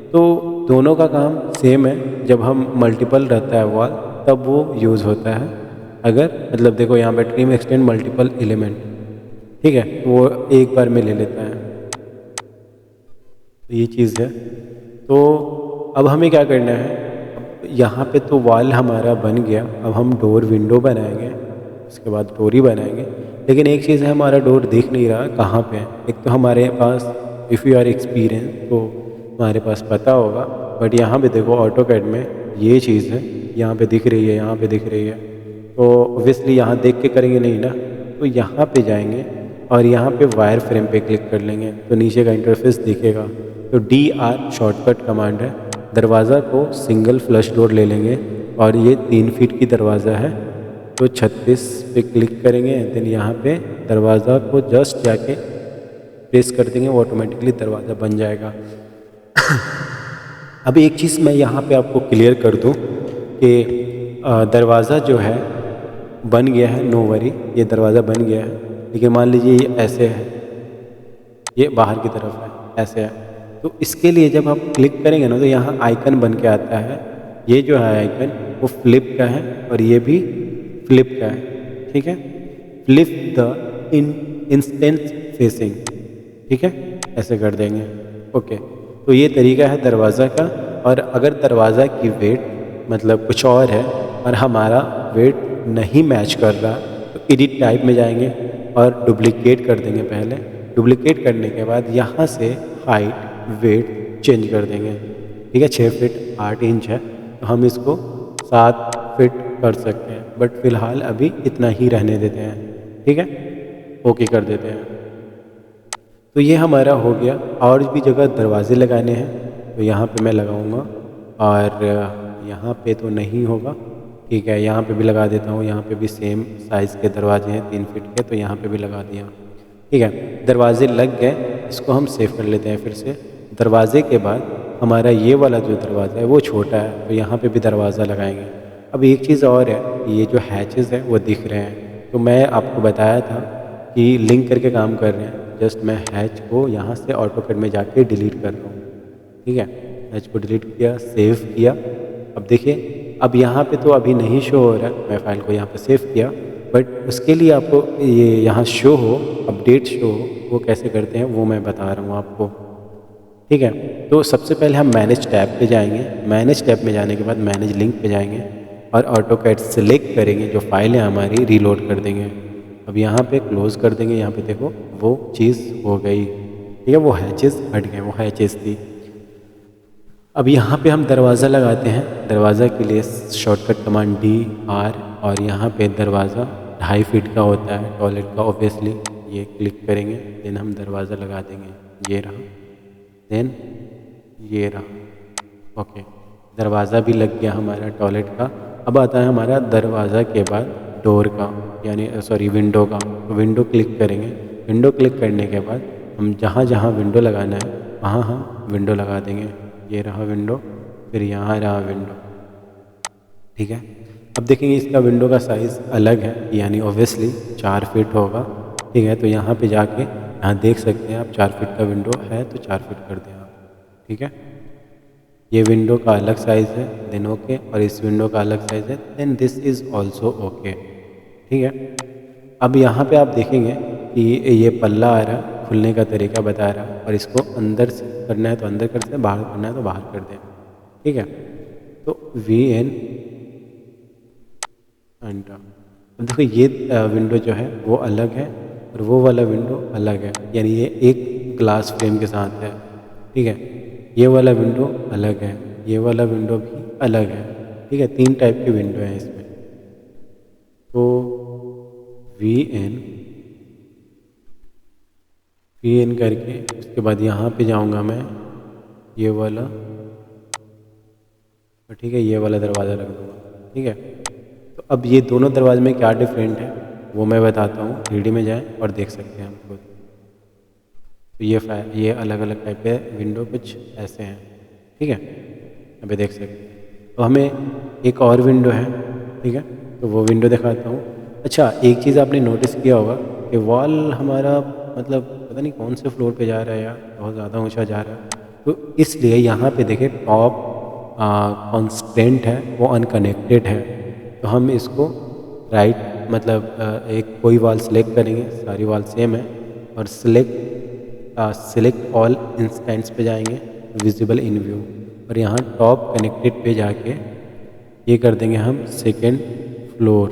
तो दोनों का काम सेम है। जब हम मल्टीपल रहता है वॉल तब वो यूज़ होता है। अगर मतलब देखो यहाँ पे ट्रिम एक्सटेंड मल्टीपल एलिमेंट, ठीक है, वो एक बार में ले लेता है। तो ये चीज़ है। तो अब हमें क्या करना है, अब यहाँ पे तो वॉल हमारा बन गया। अब हम डोर विंडो बनाएंगे, उसके बाद डोर ही बनाएंगे। लेकिन एक चीज़ है, हमारा डोर दिख नहीं रहा कहाँ पे है। एक तो हमारे पास इफ़ यू आर एक्सपीरियंस तो हमारे पास पता होगा, बट यहाँ पे देखो ऑटोकैड में ये चीज़ है, यहाँ पे दिख रही है, यहाँ पे दिख रही है। तो ऑब्वियसली यहाँ देख के करेंगे नहीं ना, तो यहाँ पे जाएंगे और यहाँ पे वायर फ्रेम पे क्लिक कर लेंगे तो नीचे का इंटरफेस दिखेगा। तो DR शॉर्टकट कमांड है। दरवाज़ा को सिंगल फ्लश डोर ले लेंगे और ये 3 फीट की दरवाज़ा है, तो 36 पे क्लिक करेंगे। देन यहाँ पे दरवाज़ा को जस्ट जाके प्रेस कर देंगे, वो ऑटोमेटिकली दरवाज़ा बन जाएगा। अब एक चीज़ मैं यहाँ पे आपको क्लियर कर दूँ कि दरवाज़ा जो है बन गया है, नो वरी, ये दरवाज़ा बन गया है। लेकिन मान लीजिए ये ऐसे है, ये बाहर की तरफ है, ऐसे है, तो इसके लिए जब आप क्लिक करेंगे ना तो यहाँ आइकन बन के आता है। ये जो है आइकन वो फ्लिप का है और ये भी फ्लिप का है, ठीक है। फ्लिप द इंस्टेंस फेसिंग, ठीक है, ऐसे कर देंगे। ओके, तो ये तरीका है दरवाज़ा का। और अगर दरवाज़ा की वेट मतलब कुछ और है और हमारा वेट नहीं मैच कर रहा, तो एडिट टाइप में जाएंगे और डुप्लीकेट कर देंगे पहले। डुप्लीकेट करने के बाद यहाँ से हाइट वेट चेंज कर देंगे, ठीक है। 6 फीट 8 इंच है तो हम इसको 7 फीट कर सकते हैं, बट फ़िलहाल अभी इतना ही रहने देते हैं, ठीक है। ओके कर देते हैं। तो ये हमारा हो गया। और भी जगह दरवाजे लगाने हैं तो यहाँ पे मैं लगाऊंगा और यहाँ पे तो नहीं होगा, ठीक है। यहाँ पे भी लगा देता हूँ, यहाँ पे भी सेम साइज़ के दरवाजे हैं 3 फीट के, तो यहाँ पे भी लगा दिया, ठीक है। दरवाजे लग गए, इसको हम सेव कर लेते हैं फिर से। दरवाजे के बाद हमारा ये वाला जो दरवाज़ा है वो छोटा है, तो यहाँ पे भी दरवाज़ा लगाएंगे। अब एक चीज़ और है, ये जो हैचेस हैं वो दिख रहे हैं, तो मैं आपको बताया था कि लिंक करके काम कर रहे हैं। जस्ट मैं हैच को यहाँ से ऑटोकैड में जाके डिलीट कर रहा हूँ, ठीक है। हैच को डिलीट किया, सेव किया। अब देखिए, अब यहाँ पे तो अभी नहीं शो हो रहा है, मैं फ़ाइल को यहाँ पे सेव किया, बट उसके लिए आपको ये यहाँ शो हो, अपडेट शो हो, वो कैसे करते हैं वो मैं बता रहा हूँ आपको, ठीक है। तो सबसे पहले हम मैनेज टैब पे जाएंगे। मैनेज टैब में जाने के बाद मैनेज लिंक पे जाएंगे और ऑटोकैड सेलेक्ट करेंगे, जो फाइल है हमारी रीलोड कर देंगे। अब यहाँ पे क्लोज़ कर देंगे, यहाँ पे देखो वो चीज़ हो गई, ठीक है। वो हैचेस हट गए, वो हैचेस थी। अब यहाँ पे हम दरवाज़ा लगाते हैं। दरवाज़ा के लिए शॉर्टकट कमांड DR, और यहाँ पे दरवाज़ा 2.5 फीट का होता है टॉयलेट का, ऑब्वियसली ये क्लिक करेंगे। देन हम दरवाज़ा लगा देंगे, ये रहा, देन ये रहा। ओके, दरवाज़ा भी लग गया हमारा टॉयलेट का। अब आता है हमारा दरवाज़ा के बाद डोर का, यानी सॉरी विंडो का। तो विंडो क्लिक करेंगे। विंडो क्लिक करने के बाद हम जहाँ जहाँ विंडो लगाना है वहाँ हम विंडो लगा देंगे। ये रहा विंडो, फिर यहाँ रहा विंडो, ठीक है। अब देखेंगे इसका विंडो का साइज़ अलग है, यानी ऑब्वियसली 4 फीट होगा, ठीक है। तो यहाँ पे जाके यहाँ देख सकते हैं आप 4 फीट का विंडो है, तो 4 फीट कर दें आप, ठीक है। ये विंडो का अलग साइज़ है, देन ओके, और इस विंडो का अलग साइज़ है, then this is also okay, ठीक है। अब यहाँ पे आप देखेंगे कि ये पल्ला आ रहा है, खुलने का तरीका बता रहा है, और इसको अंदर से करना है तो अंदर करते हैं, बाहर करना है तो बाहर कर दें, ठीक है। तो VN एंटर। अब देखो ये विंडो जो है वो अलग है और वो वाला विंडो अलग है, यानी ये एक ग्लास फ्रेम के साथ है, ठीक है। ये वाला विंडो अलग है, ये वाला विंडो भी अलग है, ठीक है। 3 टाइप की विंडो है इसमें। तो VN करके उसके बाद यहाँ पे जाऊँगा मैं, ये वाला, ठीक है, ये वाला दरवाज़ा रख दूँगा, ठीक है। तो अब ये दोनों दरवाजे में क्या डिफरेंट है वो मैं बताता हूँ। 3D में जाएं और देख सकते हैं हम खुद। तो ये अलग अलग टाइप के विंडो कुछ ऐसे हैं, ठीक है, अभी देख सकते हैं। तो हमें एक और विंडो है, ठीक है, तो वो विंडो दिखाता हूँ। अच्छा, एक चीज़ आपने नोटिस किया होगा कि वॉल हमारा मतलब पता नहीं कौन से फ्लोर पे जा रहा है यार, बहुत ज़्यादा ऊंचा जा रहा है। तो इसलिए यहाँ पे देखिए टॉप कॉन्स्टेंट है वो अनकनेक्टेड है, तो हम इसको राइट मतलब एक कोई वॉल सेलेक्ट करेंगे, सारी वॉल सेम है, और सिलेक्ट ऑल इंस्टेंट्स पे जाएंगे, विजिबल इन व्यू, और यहाँ टॉप कनेक्टेड पे जाके ये कर देंगे हम सेकेंड फ्लोर,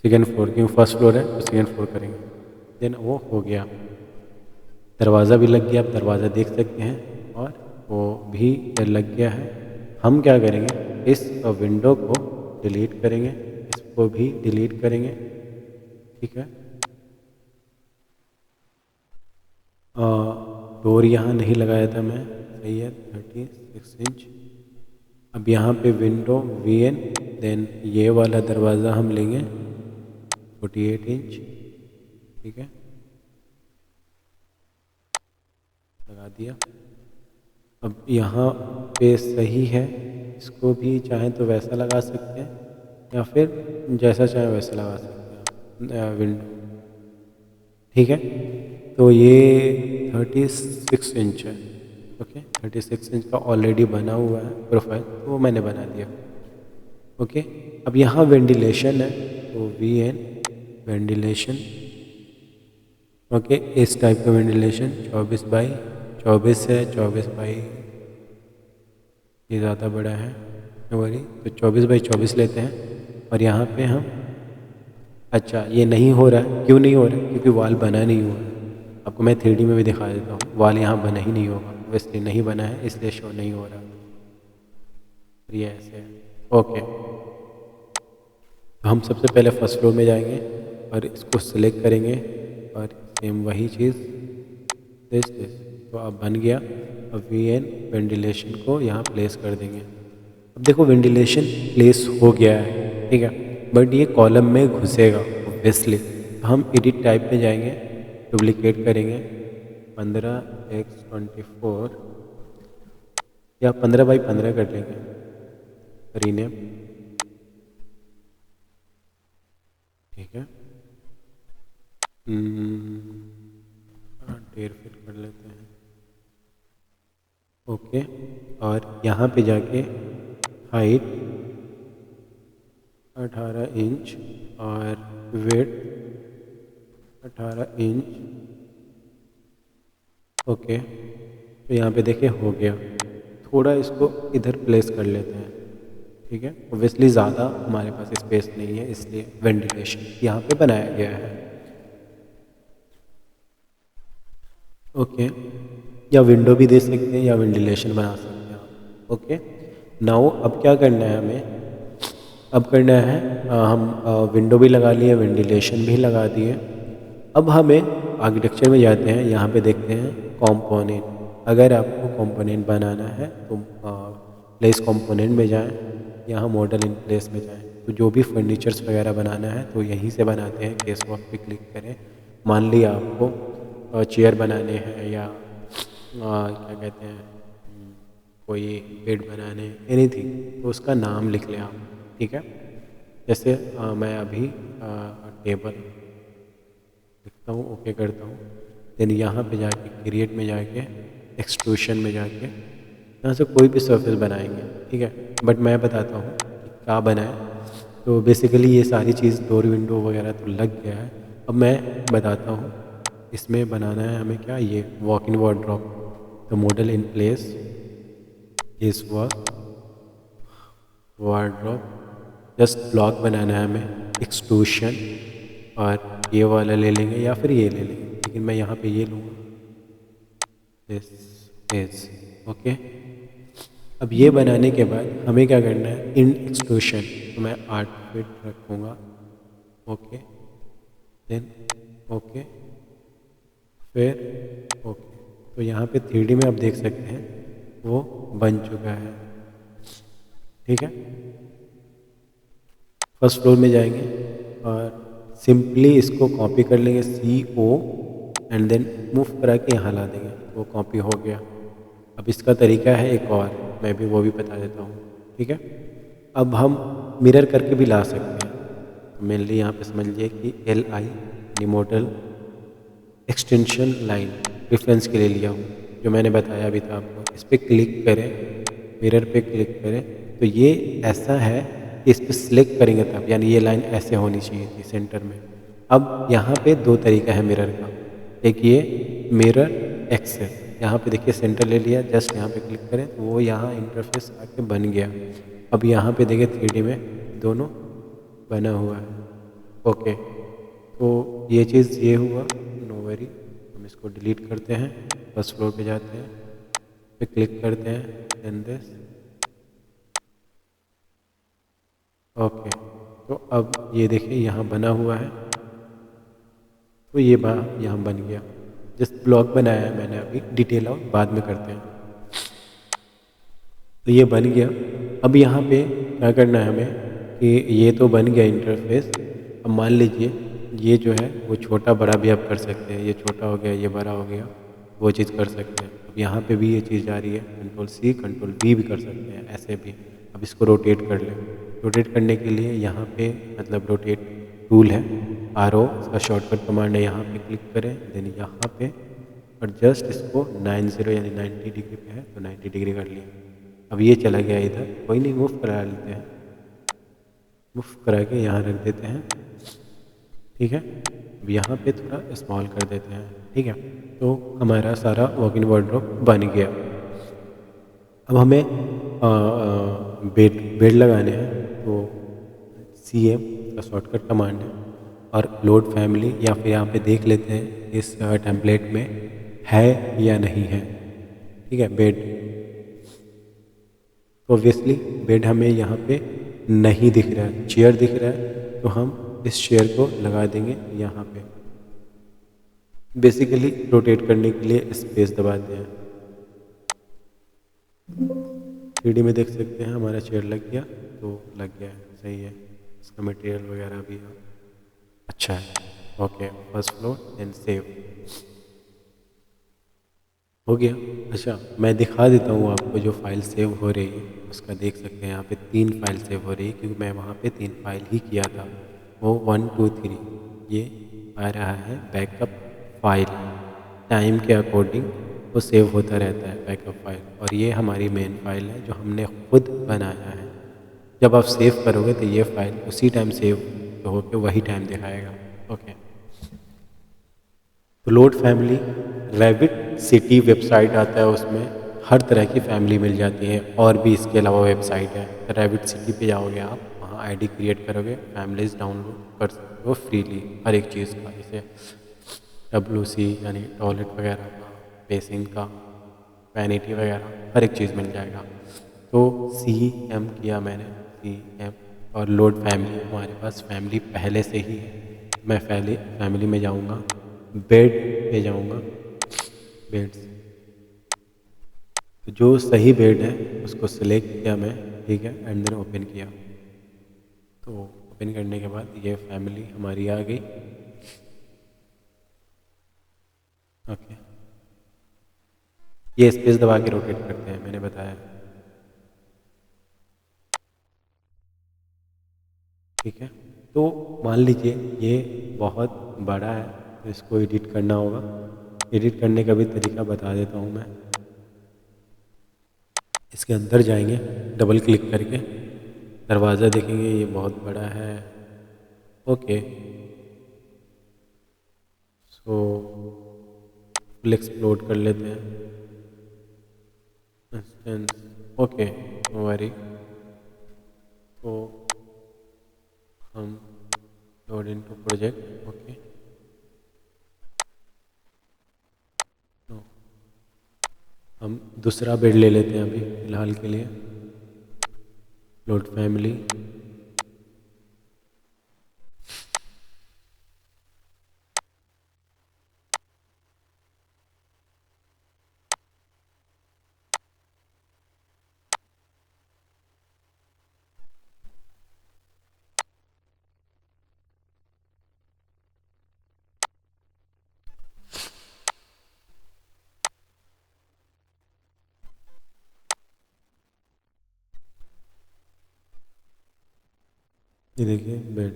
क्योंकि फर्स्ट फ्लोर है तो सेकेंड फ्लोर करेंगे। देन वो हो गया, दरवाज़ा भी लग गया, आप दरवाज़ा देख सकते हैं, और वो भी लग गया है। हम क्या करेंगे, इस विंडो को डिलीट करेंगे, इसको भी डिलीट करेंगे। ठीक है, डोर यहाँ नहीं लगाया था मैं, सही है, 36 इंच। अब यहाँ पे विंडो VN, देन ये वाला दरवाज़ा हम लेंगे 48 इंच। ठीक है, लगा दिया। अब यहाँ पे सही है, इसको भी चाहें तो वैसा लगा सकते हैं या फिर जैसा चाहें वैसा लगा सकते हैं विंडो। ठीक है, तो ये 36 इंच है। ओके, 36 इंच का ऑलरेडी बना हुआ है प्रोफाइल, तो वो मैंने बना दिया। ओके, अब यहाँ वेंटिलेशन है, तो VN वेंटिलेशन। ओके, इस टाइप का वेंटिलेशन 24 है, 24 बाई, ये ज़्यादा बड़ा है वही, तो 24 बाई 24 लेते हैं। और यहाँ पे हम, अच्छा ये नहीं हो रहा है, क्यों नहीं हो रहा है? क्योंकि वाल बना नहीं हुआ है। आपको मैं 3D में भी दिखा देता हूँ, वाल यहाँ बना ही नहीं होगा, वैसे नहीं बना है इसलिए शो नहीं हो रहा। ये ऐसे है। ओके, तो हम सबसे पहले फर्स्ट फ्लोर में जाएंगे और इसको सिलेक्ट करेंगे और सेम वही चीज़ दिस, तो अब बन गया। अब VN वेंटिलेशन को यहाँ प्लेस कर देंगे। अब देखो वेंटिलेशन प्लेस हो गया है, ठीक है, बट ये कॉलम में घुसेगा ऑब्वियसली। तो हम एडिट टाइप में जाएंगे, डुप्लीकेट करेंगे 15x24 या 15 बाई 15 कर लेंगे, रीनेम। ठीक है, 1.5 फीट कर लेते हैं। ओके, और यहाँ पे जाके हाइट 18 इंच और वेट 18 इंच। ओके, तो यहाँ पे देखिए हो गया। थोड़ा इसको इधर प्लेस कर लेते हैं। ठीक है, ऑब्वियसली ज़्यादा हमारे पास स्पेस नहीं है, इसलिए वेंटिलेशन यहाँ पे बनाया गया है। ओके, या विंडो भी दे सकते हैं या वेंटिलेशन बना सकते हैं आप। ओके, नाउ अब क्या करना है हमें? अब करना है हम विंडो भी लगा लिए, वेंटिलेशन भी लगा दिए। अब हमें आर्किटेक्चर में जाते हैं, यहाँ पे देखते हैं कंपोनेंट। अगर आपको कंपोनेंट बनाना है तो प्लेस कंपोनेंट में जाएं, यहाँ मॉडल इन प्लेस में जाएं। तो जो भी फर्नीचर्स वगैरह बनाना है तो यहीं से बनाते हैं। केस वॉक पे क्लिक करें। मान लिया आपको चेयर बनाने हैं या क्या कहते हैं कोई बेड बनाने, एनीथिंग, तो उसका नाम लिख लें आप। ठीक है, जैसे मैं अभी टेबल लिखता हूँ, ओके करता हूँ। देन यहाँ पे जाके क्रिएट में जाके एक्सट्रूशन में जाके यहाँ से कोई भी सरफेस बनाएंगे। ठीक है, बट मैं बताता हूँ कि क्या बनाए। तो बेसिकली ये सारी चीज़ डोर विंडो वगैरह तो लग गया है। अब मैं बताता हूँ इसमें बनाना है हमें क्या, ये वॉक इन वार्डरोब। तो मॉडल इन प्लेस इस वार्डरोब, जस्ट ब्लॉक बनाना है हमें, एक्सट्रूशन, और ये वाला ले लेंगे या फिर ये ले लेंगे, लेकिन मैं यहाँ पे ये लूँगा, दिस इज ओके। अब ये बनाने के बाद हमें क्या करना है, इन एक्सट्रूशन, तो मैं 8 फीट रखूँगा। ओके, देन ओके, फिर ओके। तो यहाँ पे 3D में आप देख सकते हैं वो बन चुका है। ठीक है, फर्स्ट फ्लोर में जाएंगे और सिंपली इसको कॉपी कर लेंगे, CO, एंड देन मूव करा के यहाँ ला देंगे, वो कॉपी हो गया। अब इसका तरीका है एक और, मैं भी वो भी बता देता हूँ। ठीक है, अब हम मिरर करके भी ला सकते हैं। तो मेनली यहाँ पे समझ लीजिए कि LI model extension line reference के लिए लिया हूँ, जो मैंने बताया अभी था आपको। इस पर क्लिक करें, मिरर पे क्लिक करें, तो ये ऐसा है कि इस पर सिलेक्ट करेंगे तब, यानी ये लाइन ऐसे होनी चाहिए थी सेंटर में। अब यहाँ पे 2 तरीका है मिरर का। एक ये मिरर एक्सेस, यहाँ पे देखिए सेंटर ले लिया, जस्ट यहाँ पे क्लिक करें तो वो यहाँ इंटरफेस आके बन गया। अब यहाँ पे देखिए 3D में दोनों बना हुआ है। ओके, तो ये चीज़ ये हुआ, नो वरी। हम इसको डिलीट करते हैं, फर्स्ट फ्लोर पे जाते हैं, पे क्लिक करते हैं, देन दिस। ओके, तो अब ये देखिए यहाँ बना हुआ है, तो ये यहाँ बन गया। जस्ट ब्लॉक बनाया है मैंने अभी, डिटेल आउट बाद में करते हैं। तो ये बन गया। अब यहाँ पे क्या करना है हमें कि ये तो बन गया इंटरफेस। अब मान लीजिए ये जो है वो छोटा बड़ा भी आप कर सकते हैं, ये छोटा हो गया, ये बड़ा हो गया, वो चीज़ कर सकते हैं। अब यहाँ पे भी ये चीज़ आ रही है, कंट्रोल सी कंट्रोल वी भी कर सकते हैं ऐसे भी। अब इसको रोटेट कर लें। रोटेट करने के लिए यहाँ पे मतलब रोटेट टूल है, आर ओ, इसका शॉर्टकट कमांड है, यहाँ पे क्लिक करें, देन यहाँ पे और जस्ट इसको 90 यानी 90 डिग्री पे है तो 90 डिग्री कर लिया। अब ये चला गया इधर, कोई नहीं, मूव करा लेते हैं, मूव करा के यहाँ रख देते हैं। ठीक है, अब यहाँ पे थोड़ा स्मॉल कर देते हैं। ठीक है, तो हमारा सारा वॉक इन वार्डरोब बन गया। अब हमें बेड बेड लगाने हैं, तो सी एम का शॉर्टकट कमांड है और लोड फैमिली, या फिर यहाँ पे देख लेते हैं इस टेम्पलेट में है या नहीं है। ठीक है, बेड, तो ऑब्वियसली बेड हमें यहाँ पे नहीं दिख रहा है, चेयर दिख रहा है, तो हम इस चेयर को लगा देंगे यहाँ पे। बेसिकली रोटेट करने के लिए स्पेस दबाते हैं। 3D में देख सकते हैं हमारा चेयर लग गया, तो लग गया है, सही है। इसका मटेरियल वगैरह भी अच्छा है। Okay, first floor and save हो गया। अच्छा, मैं दिखा देता हूँ आपको जो फाइल सेव हो रही है उसका। देख सकते हैं यहाँ पे 3 फाइल सेव हो रही है, क्योंकि मैं वहाँ पे 3 फाइल ही किया था। वो 1 2 3 ये आ रहा है बैकअप फाइल, टाइम के अकॉर्डिंग वो सेव होता रहता है बैकअप फाइल। और ये हमारी मेन फाइल है जो हमने खुद बनाया है। जब आप सेव करोगे तो ये फाइल उसी टाइम सेव होकर वही टाइम दिखाएगा। ओके, तो load family rabbit city website आता है, उसमें हर तरह की फैमिली मिल जाती है। और भी इसके अलावा वेबसाइट है, रैबिट सिटी पे जाओगे आप, वहाँ आईडी क्रिएट करोगे, फैमिलीज डाउनलोड कर सकते हो फ्रीली हर एक चीज़ का, जैसे WC यानी टॉयलेट वगैरह का, बेसिन का, वैनिटी वगैरह, हर एक चीज़ मिल जाएगा। तो CM किया मैंने, CM, और लोड फैमिली, हमारे पास फैमिली पहले से ही है। मैं फैमिली में जाऊँगा, बेड पे जाऊँगा, बेड्स, तो जो सही बेड है उसको सिलेक्ट किया मैं। ठीक है, एंड देन ओपन किया, तो ओपन करने के बाद ये फैमिली हमारी आ गई। ओके, ये स्पेस दबा के रोटेट करते हैं, मैंने बताया। ठीक है, तो मान लीजिए ये बहुत बड़ा है, तो इसको एडिट करना होगा। एडिट करने का भी तरीका बता देता हूँ मैं। इसके अंदर जाएंगे, डबल क्लिक करके दरवाज़ा देखेंगे, ये बहुत बड़ा है। ओके, सो फुल एक्सप्लोर कर लेते हैं इंस्टेंस। ओके, नो वरी, तो हम लोड इनटू प्रोजेक्ट। ओके, तो हम दूसरा बेड ले लेते हैं अभी फ़िलहाल के लिए, लोड फैमिली। ये देखिए बेड।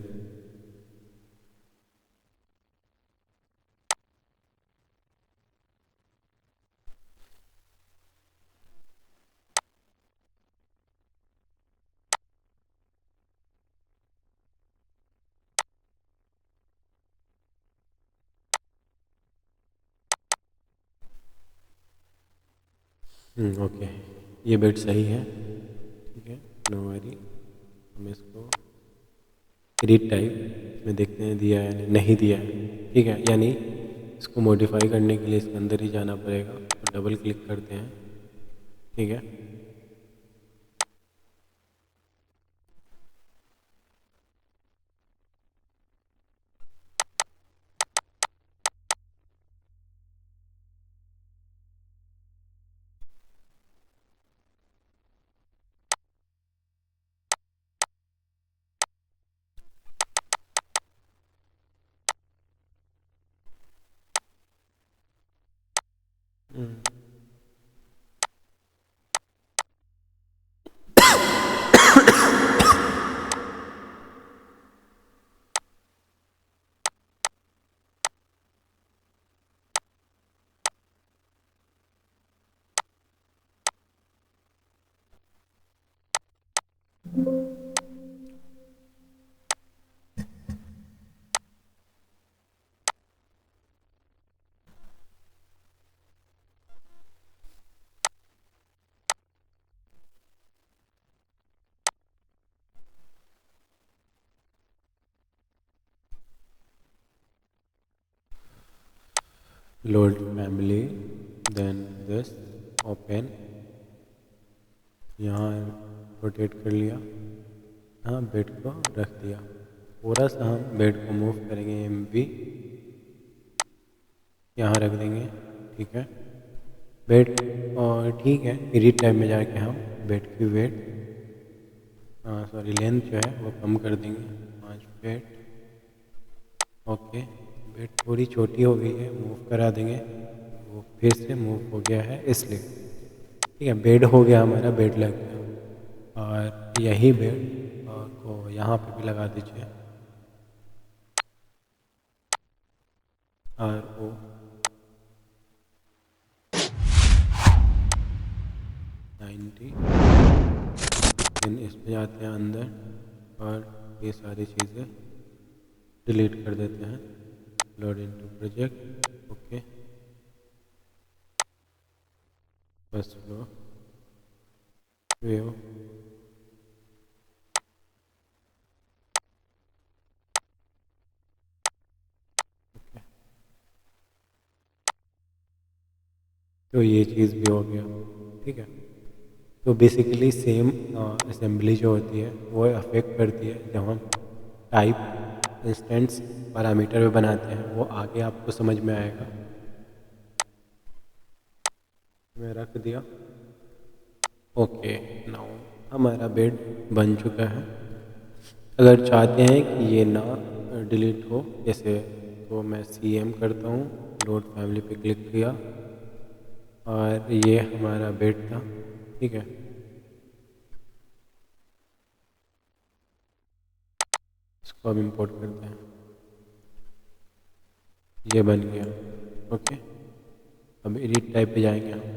ओके, ये बेड सही है। ठीक है, नो वरी, हम इसको एडिट टाइप में देखते हैं दिया है नहीं दिया है। ठीक है, यानी इसको मॉडिफाई करने के लिए इसके अंदर ही जाना पड़ेगा, तो डबल क्लिक करते हैं। ठीक है, load family, then this open, यहाँ रोटेट कर लिया, हाँ बेड को रख दिया। थोड़ा सा हम बेड को मूव करेंगे, एम भी यहाँ रख देंगे, ठीक है। बेड और ठीक है, एडिट टाइप में जाके हम बेड की वेट सॉरी लेंथ जो है वो कम कर देंगे, 5 फीट। ओके, बेड थोड़ी छोटी हो गई है, मूव करा देंगे, वो फिर से मूव हो गया है इसलिए, ठीक है। बेड हो गया हमारा, बेड लग गया। और यही बेड को यहाँ पे भी लगा दीजिए, और वो 90। देन इसमें जाते हैं अंदर और ये सारी चीज़ें डिलीट कर देते हैं। Load into project, okay. First floor view, तो ये चीज़ भी हो गया, ठीक है। तो बेसिकली सेम असेंबली जो होती है वो अफेक्ट करती है जब हम टाइप इंस्टेंस पैरामीटर में बनाते हैं, वो आगे आपको समझ में आएगा। मैं रख दिया, ओके। नाउ हमारा बेड बन चुका है। अगर चाहते हैं कि ये ना डिलीट हो जैसे, तो मैं CM करता हूँ, लोड फैमिली पे क्लिक किया, और ये हमारा बेड था, ठीक है। इसको अब इंपोर्ट करते हैं, ये बन गया, ओके। अब एडिट टाइप पे जाएंगे हम,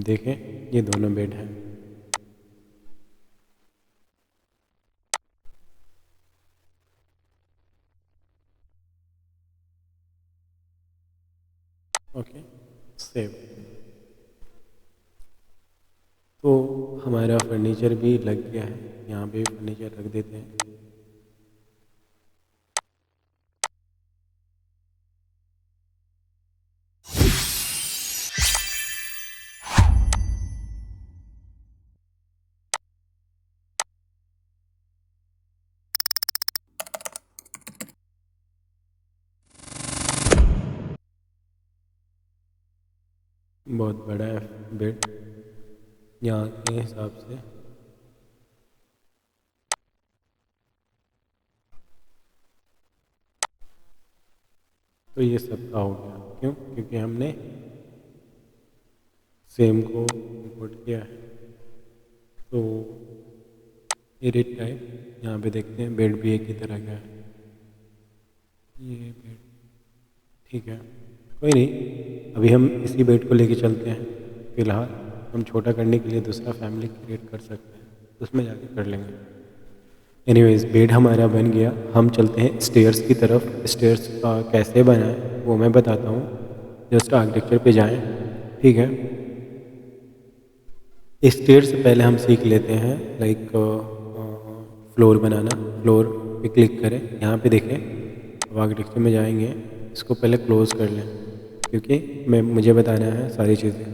देखें ये दोनों बेड हैं। Okay, save. तो हमारा फर्नीचर भी लग गया है, यहाँ पे फर्नीचर रख देते हैं। बहुत बड़ा है बेड यहाँ के हिसाब से, तो ये सबका हो गया। क्यों? क्योंकि हमने सेम को इंपोर्ट किया है। तो एडिट टाइप यहाँ पे देखते हैं, बेड भी एक ही तरह का है, ये बेड, ठीक है। कोई नहीं, अभी हम इसी बेड को लेके चलते हैं। फ़िलहाल हम छोटा करने के लिए दूसरा फैमिली क्रिएट कर सकते हैं, उसमें जाके कर लेंगे। एनीवेज, बेड हमारा बन गया। हम चलते हैं स्टेयर्स की तरफ। स्टेयर्स कैसे बनाएं वो मैं बताता हूँ। जस्ट आर्किटेक्चर पे जाएं, ठीक है। स्टेयर्स से पहले हम सीख लेते हैं लाइक फ्लोर बनाना। फ्लोर पे क्लिक करें, यहाँ पे देखें, अब आर्किटेक्चर में जाएंगे, इसको पहले क्लोज कर लें क्योंकि मुझे बताना है सारी चीज़ें।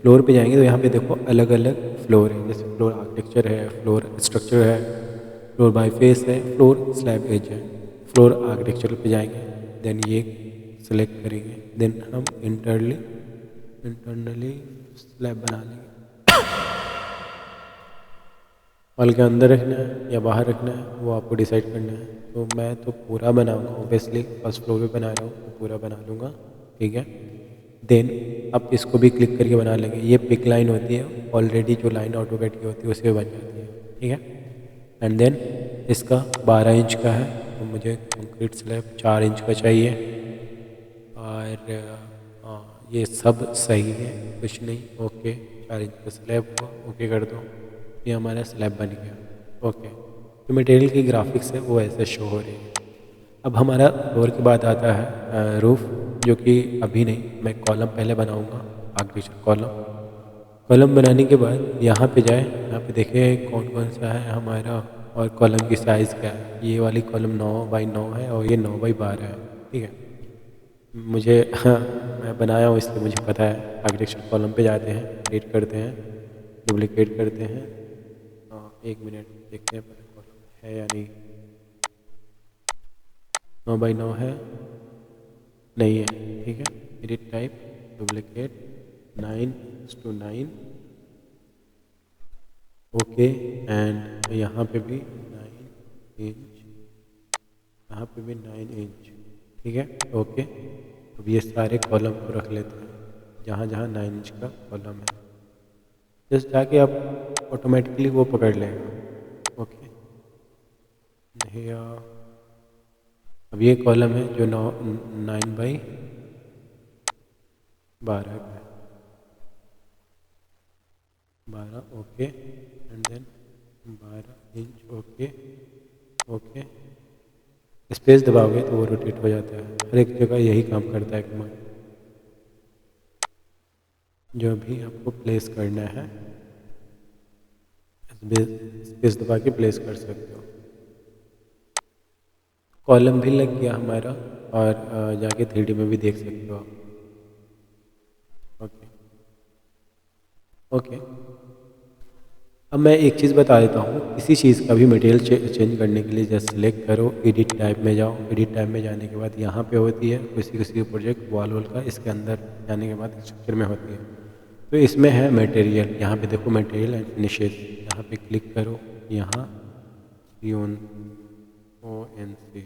फ्लोर पे जाएंगे तो यहाँ पे देखो अलग अलग फ्लोर है, जैसे फ्लोर आर्किटेक्चर है, फ्लोर स्ट्रक्चर है, फ्लोर बाय फेस है, फ्लोर स्लैब एज है। फ्लोर आर्किटेक्चर पे जाएंगे, देन ये सेलेक्ट करेंगे, देन हम इंटरली इंटरनली स्लैब बना लेंगे। हॉल के अंदर रखना है या बाहर रखना है वो आपको डिसाइड करना है। तो मैं तो पूरा बनाऊंगा, ऑब्वियसली फर्स्ट फ्लोर पे बना रहा हूँ तो पूरा बना लूँगा, ठीक है। देन आप इसको भी क्लिक करके बना लेंगे। ये पिक लाइन होती है, ऑलरेडी जो लाइन ऑटोकैड की होती है उसी पे बन जाती है, ठीक है। एंड देन इसका 12 इंच का है तो मुझे कंक्रीट स्लैब 4 इंच का चाहिए। और ये सब सही है, कुछ नहीं, ओके। 4 इंच का स्लैब हुआ, ओके कर दो। ये हमारा स्लैब बन गया, ओके। जो मटेरियल की ग्राफिक्स है वो ऐसे शो हो रही है। अब हमारा डोर के बाद आता है रूफ, जो कि अभी नहीं, मैं कॉलम पहले बनाऊंगा, आर्किटेक्चर कॉलम। कॉलम बनाने के बाद यहाँ पे जाए, यहाँ पे देखें कौन कौन सा है हमारा और कॉलम की साइज़ क्या है। ये वाली कॉलम 9x9 है और ये 9x12 है, ठीक है। मुझे हाँ, मैं बनाया हूँ इसलिए मुझे पता है। आर्किटेक्चर कॉलम पे जाते हैं, एडिट करते हैं, डुप्लिकेट करते हैं। हाँ, 1 मिनट देखते हैं पहले कॉलम है या नहीं। 9x9 है, नहीं है, ठीक है। Edit type, duplicate, 9:9, okay. And यहाँ पे भी 9 इंच, यहाँ पे भी 9 इंच, ठीक है, ओके। अब ये सारे कॉलम को रख लेते हैं जहाँ जहाँ 9 इंच का कॉलम है। जस्ट जाके आप ऑटोमेटिकली वो पकड़ लेगा, ओके। नहीं अब ये कॉलम है जो 9x12 का है, 12, okay. And then 12 inch, okay, okay. Space दबाओगे तो वो रोटेट हो जाता है। हर एक जगह यही काम करता है कमांड। जो भी आपको प्लेस करना है स्पेस दबा के प्लेस कर सकते हो। कॉलम भी लग गया हमारा और जाके 3D में भी देख सकते हो आप, ओके, ओके। अब मैं एक चीज़ बता देता हूँ, किसी चीज़ का भी मटेरियल चेंज करने के लिए जस्ट सेलेक्ट करो, एडिट टाइप में जाओ। एडिट टाइप में जाने के बाद यहाँ पे होती है किसी किसी प्रोजेक्ट वॉल वॉल का, इसके अंदर जाने के बाद स्ट्रक्चर में होती है। तो इसमें है मटेरियल, यहाँ पे देखो मटेरियल एंड फिनिशेस, यहाँ पे क्लिक करो। यहाँ CONC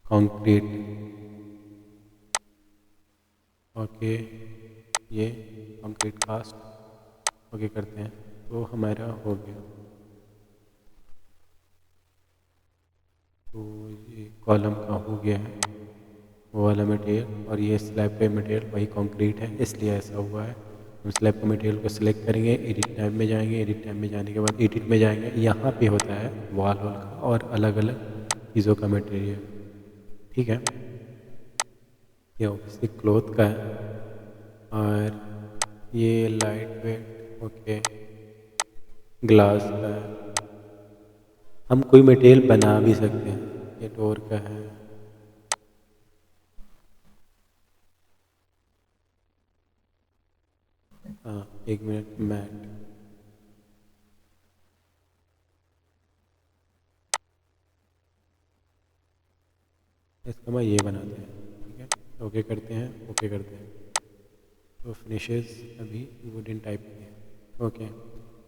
कंक्रीट, ओके। ये कंक्रीट कास्ट, ओके करते हैं तो हमारा हो गया। तो ये कॉलम का हो गया है वो वाला मटेरियल, और ये स्लैब पे मटेरियल वही कंक्रीट है, इसलिए ऐसा हुआ है। हम स्लैब के मटेरियल को सिलेक्ट करेंगे, एडिट टाइप में जाएंगे। एडिट टाइप में जाने के बाद एडिट में जाएंगे, यहाँ पे होता है वॉल वॉल का और अलग अलग चीज़ों का मटेरियल, ठीक है। ये ऑब्वियसली क्लॉथ का है और ये लाइट वेट, ओके, ग्लास का है। हम कोई मटेरियल बना भी सकते हैं। ये डोर का है, हाँ, 1 मिनट, मैट, इसका मैं ये बनाते हैं, ठीक है, ओके करते हैं, ओके करते हैं। तो फिनिशेस अभी वुडन टाइप की है, ओके।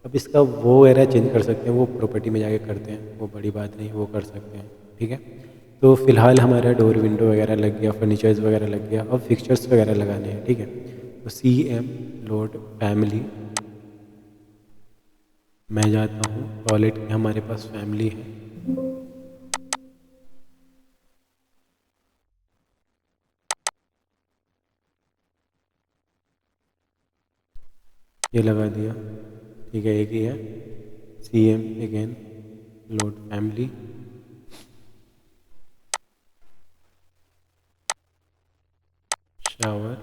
अब इसका वो वगैरह चेंज कर सकते हैं, वो प्रॉपर्टी में जाके करते हैं, वो बड़ी बात नहीं, वो कर सकते हैं, ठीक है। तो फिलहाल हमारा डोर विंडो वगैरह लग गया, फर्नीचर्स वगैरह लग गया। अब फिक्चर्स वगैरह लगाने हैं, ठीक है। तो CM लोड फैमिली, मैं जाता हूँ टॉयलेट की, हमारे पास फैमिली है, ये लगा दिया, ठीक है, एक ही है। CM again load family, shower,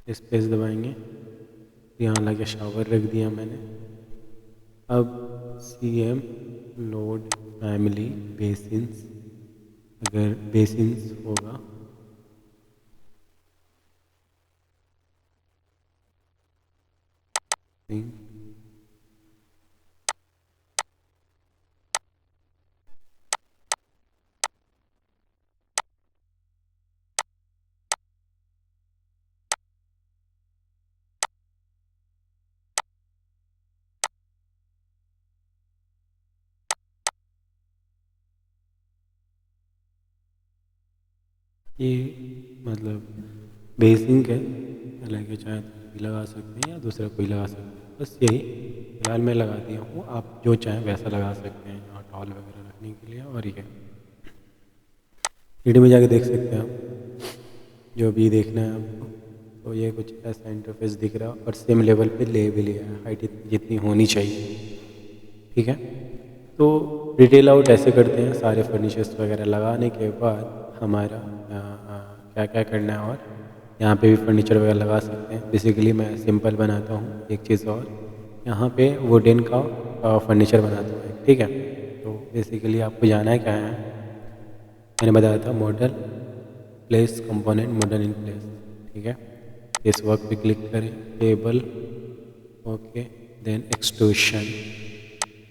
space दबाएंगे, यहाँ लगे शावर रख दिया मैंने। अब CM लोड फैमिली बेसिन्स, अगर बेसिन्स होगा, सिंक, ये मतलब बेसिक है, हालांकि चाहे तो भी लगा सकते हैं या दूसरा कोई लगा सकते हैं, बस यही फिलहाल मैं लगा दिया हूँ। आप जो चाहें वैसा लगा सकते हैं यहाँ टॉल वगैरह रखने के लिए। और ये वीडियो में जाके देख सकते हैं आप, जो भी देखना है आपको। तो ये कुछ ऐसा इंटरफेस दिख रहा है और सेम लेवल पे ले भी लिया है, हाइट जितनी होनी चाहिए। ठीक है, तो डिटेल आउट ऐसे करते हैं। सारे फर्नीचर्स वगैरह लगाने के बाद हमारा क्या क्या करना है, और यहाँ पे भी फर्नीचर वगैरह लगा सकते हैं। बेसिकली मैं सिंपल बनाता हूँ एक चीज़, और यहाँ पे वुडन का फर्नीचर बनाता हूँ एक, ठीक है। तो बेसिकली आपको जाना है क्या है, मैंने बताया था model place component model in place, ठीक है। इस वर्क पे क्लिक करें, टेबल, ओके, देन एक्सट्रूशन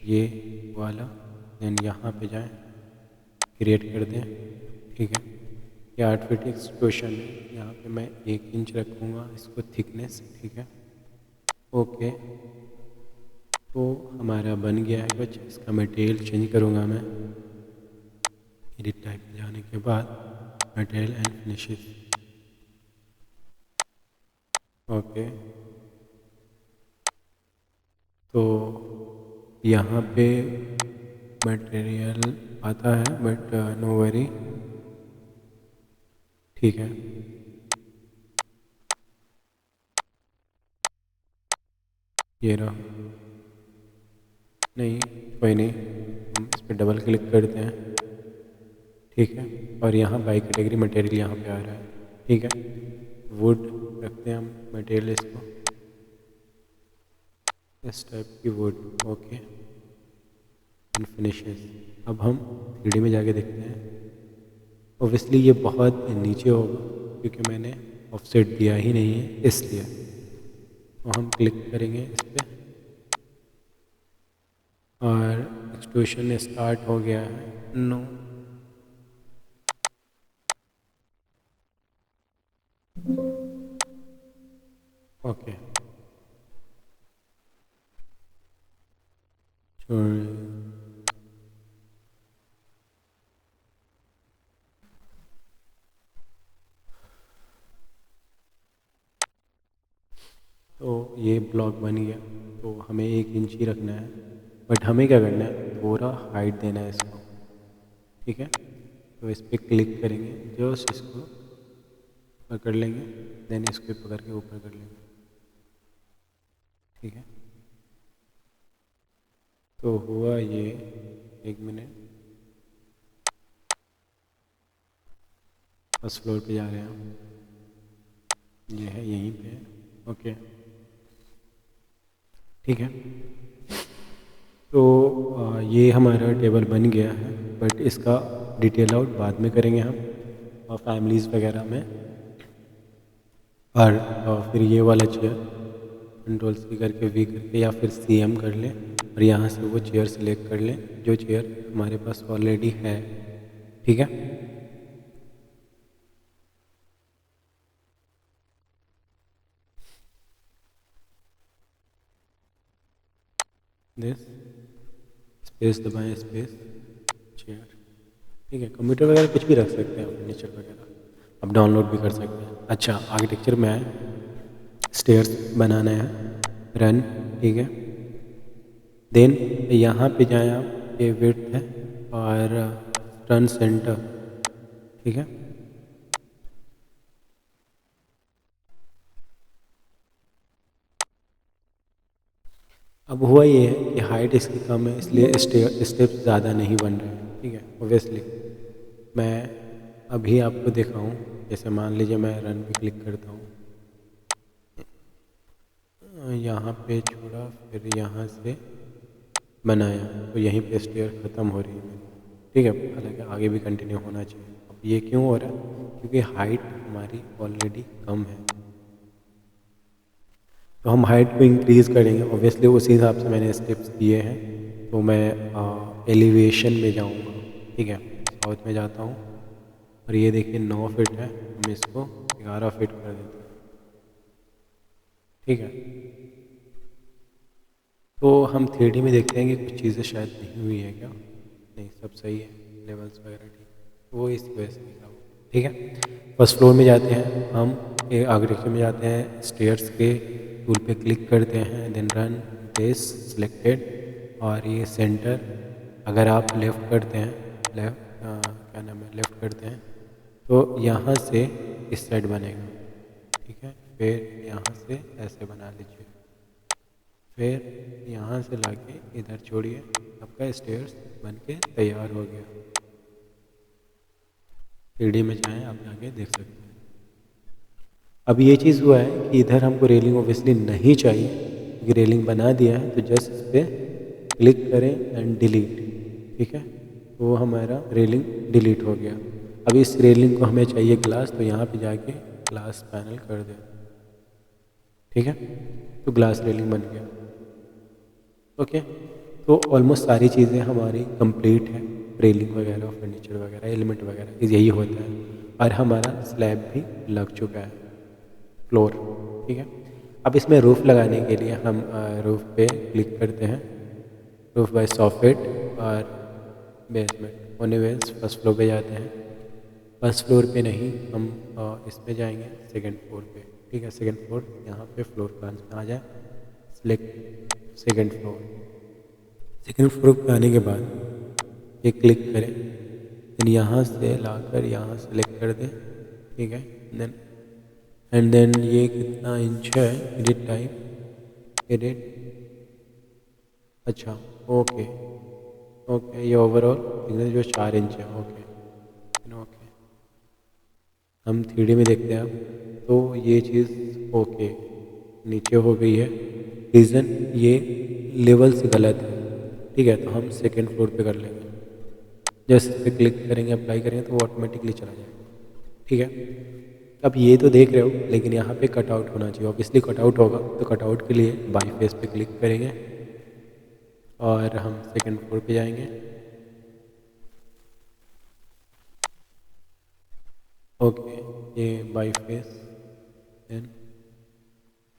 ये वाला, देन यहाँ पे जाएं, क्रिएट कर दें, ठीक है। ये 8 फीट एक्सट्रूशन है, यहाँ पे मैं 1 इंच रखूँगा इसको थिकनेस, ठीक है, ओके। तो हमारा बन गया है कुछ। इसका मटेरियल चेंज करूँगा मैं, एडिट टाइप में जाने के बाद मटेरियल एंड फिनिशेस, ओके। तो यहाँ पे मटेरियल आता है, बट नो वरी, ठीक है। ये रहा, नहीं कोई नहीं, हम इस पर डबल क्लिक करते हैं, ठीक है। और यहाँ बाई कैटेगरी मटेरियल यहाँ पे आ रहा है, ठीक है। वुड रखते हैं हम मटेरियल, इसको इस टाइप की वुड, ओके, एंड फिनिशेस। अब हम 3D में जाके देखते हैं। ओबियसली ये बहुत नीचे होगा क्योंकि मैंने ऑफसेट दिया ही नहीं है, इसलिए। तो हम क्लिक करेंगे इस पर, और एक्सट्रूशन स्टार्ट हो गया है। नो, ओके, तो ये ब्लॉक बन गया। तो हमें 1 इंच ही रखना है, बट हमें क्या करना है, थोड़ा हाइट देना है इसको, ठीक है। तो इस पर क्लिक करेंगे, जस्ट इसको पकड़ लेंगे, देन इसको पकड़ के ऊपर कर लेंगे, ठीक है। तो हुआ ये, 1 मिनट, फर्स्ट फ्लोर पे जा रहे हैं हम, ये है यहीं पे, ओके, ठीक है। तो ये हमारा टेबल बन गया है, बट इसका डिटेल आउट बाद में करेंगे हम, और फैमिलीज़ वगैरह में। और फिर ये वाला चेयर कंट्रोल सी करके वी करके या फिर CM कर लें, और यहाँ से वो चेयर सेलेक्ट कर लें जो चेयर हमारे पास ऑलरेडी है, ठीक है। दिस स्पेस दबाएं, स्पेस, चेयर, ठीक है। कंप्यूटर वगैरह कुछ भी रख सकते हैं, फर्नीचर वगैरह अब डाउनलोड भी कर सकते हैं। अच्छा, आर्किटेक्चर में आए, स्टेयर्स बनाना है, रन, ठीक है। देन यहाँ पे जाएं आप, ये विड्थ है, और टर्न सेंटर, ठीक है। अब हुआ ये है कि हाइट इसकी कम है, इसलिए स्टेप्स ज़्यादा नहीं बन रहे हैं, ठीक है। ओबियसली मैं अभी आपको दिखाऊं, जैसे मान लीजिए मैं रन पे क्लिक करता हूँ, यहाँ पे छोड़ा, फिर यहाँ से बनाया, तो यहीं पे स्टेयर ख़त्म हो रही है मेरी, ठीक है। हालांकि आगे भी कंटिन्यू होना चाहिए। अब ये क्यों हो रहा है, क्योंकि हाइट हमारी ऑलरेडी कम है। तो हम हाइट को इंक्रीज़ करेंगे, ऑब्वियसली उसी हिसाब से मैंने स्टेप्स दिए हैं। तो मैं एलिवेशन में जाऊंगा, ठीक है, साउथ में जाता हूँ, और ये देखिए 9 फीट है, हम इसको 11 फीट कर देते हैं, ठीक है। तो हम 3D में देखते हैं कि कुछ चीज़ें शायद नहीं हुई है क्या, नहीं सब सही है, लेवल्स वगैरह ठीक, वो इस वजह से लिखा हुआ, ठीक है। फर्स्ट फ्लोर में जाते हैं हम, आगे में जाते हैं, स्टेयर्स के टूल पे क्लिक करते हैं, देन रन बेस सिलेक्टेड, और ये सेंटर। अगर आप लेफ़्ट करते हैं, क्या नाम है, लेफ़्ट करते हैं तो यहाँ से इस साइड बनेगा, ठीक है। फिर यहाँ से ऐसे बना लीजिए, फिर यहाँ से लाके इधर छोड़िए, आपका स्टेयर्स बन के तैयार हो गया। 3D में जाएँ, आप जाके देख सकते हैं। अब ये चीज़ हुआ है कि इधर हमको रेलिंग ओबियसली नहीं चाहिए, क्योंकि रेलिंग बना दिया है, तो जस्ट इस पर क्लिक करें एंड डिलीट, ठीक है। तो हमारा रेलिंग डिलीट हो गया। अब इस रेलिंग को हमें चाहिए ग्लास, तो यहाँ पे जाके ग्लास पैनल कर दें, ठीक है। तो ग्लास रेलिंग बन गया। ओके, तो ऑलमोस्ट सारी चीज़ें हमारी कंप्लीट है, रेलिंग वगैरह, फर्नीचर वगैरह, एलिमेंट वगैरह, यही होता है। और हमारा स्लैब भी लग चुका है, फ्लोर, ठीक है। अब इसमें रूफ़ लगाने के लिए हम रूफ़ पे क्लिक करते हैं, रूफ़ बाय सॉफिट और बेसमेंट। होने वेज फर्स्ट फ्लोर पे जाते हैं। फर्स्ट फ्लोर पे नहीं, हम इसमें जाएंगे सेकंड फ्लोर पे, ठीक है। सेकंड फ्लोर, यहाँ पे फ्लोर प्लान में आ जाए, select second floor. Second floor पे आने के बाद ये क्लिक करें, देन यहाँ से लाकर यहाँ सेलेक्ट कर दें, ठीक है। देन एंड देन ये कितना इंच है, एडिट टाइप, एडिट, अच्छा, ओके ओके, ये ओवरऑल थिकनेस जो 4 इंच है, ओके ओके। हम 3D में देखते हैं अब, तो ये चीज़ ओके नीचे हो गई है। रीज़न ये लेवल से गलत है, ठीक है। तो हम सेकंड फ्लोर पे कर लेंगे, जस्ट इस पे क्लिक करेंगे, अप्लाई करेंगे, तो वो ऑटोमेटिकली चला जाएगा, ठीक है। अब ये तो देख रहे हो, लेकिन यहाँ पे कटआउट होना चाहिए, ऑब्वियसली कटआउट होगा, तो कटआउट के लिए बाई फेस पे क्लिक करेंगे और हम सेकंड फ्लोर पे जाएंगे। ओके, ये by face, then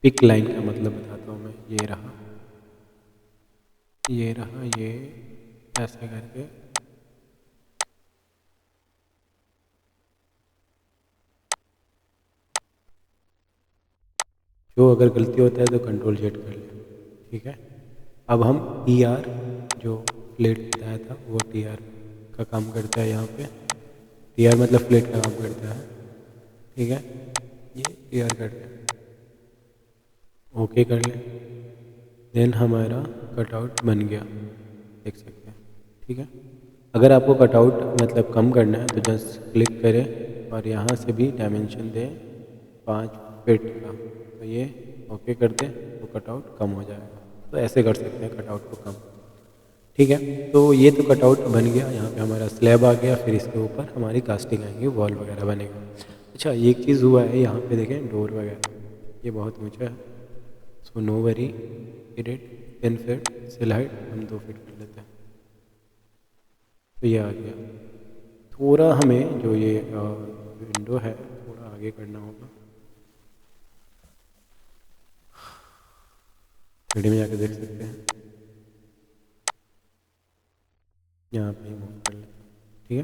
pick line का मतलब बताता हूँ मैं, ये रहा, ये ऐसे करके जो अगर गलती होता है तो कंट्रोल जेड कर ले, ठीक है। अब हम टी आर, जो फ्लेट बताया था, वो टी आर का काम करता है यहाँ पे। टी आर मतलब फ्लेट का काम करता है, ठीक है। ये टी आर कर लें, ओके कर लें, देन हमारा कटआउट बन गया, देख सकते हैं, ठीक है। अगर आपको कटआउट मतलब कम करना है, तो जस्ट क्लिक करें और यहाँ से भी डायमेंशन दें 5 फीट का, तो ये ओके कर दें, तो कटआउट कम हो जाएगा। तो ऐसे कर सकते हैं कटआउट को कम, ठीक है। तो ये तो कटआउट बन गया, यहाँ पे हमारा स्लैब आ गया, फिर इसके ऊपर हमारी कास्टिंग आएंगी, वॉल वगैरह बनेगा। अच्छा, ये एक चीज़ हुआ है, यहाँ पे देखें डोर वगैरह, ये बहुत ऊंचा है, so no worry, edit 10 feet, sill height हम 2 फीट कर लेते हैं, तो ये आ गया। थोड़ा हमें जो ये विंडो है थोड़ा आगे करना होगा, वीडियो में जाकर देख सकते हैं, यहाँ पे ही मूव कर लेते हैं, ठीक है।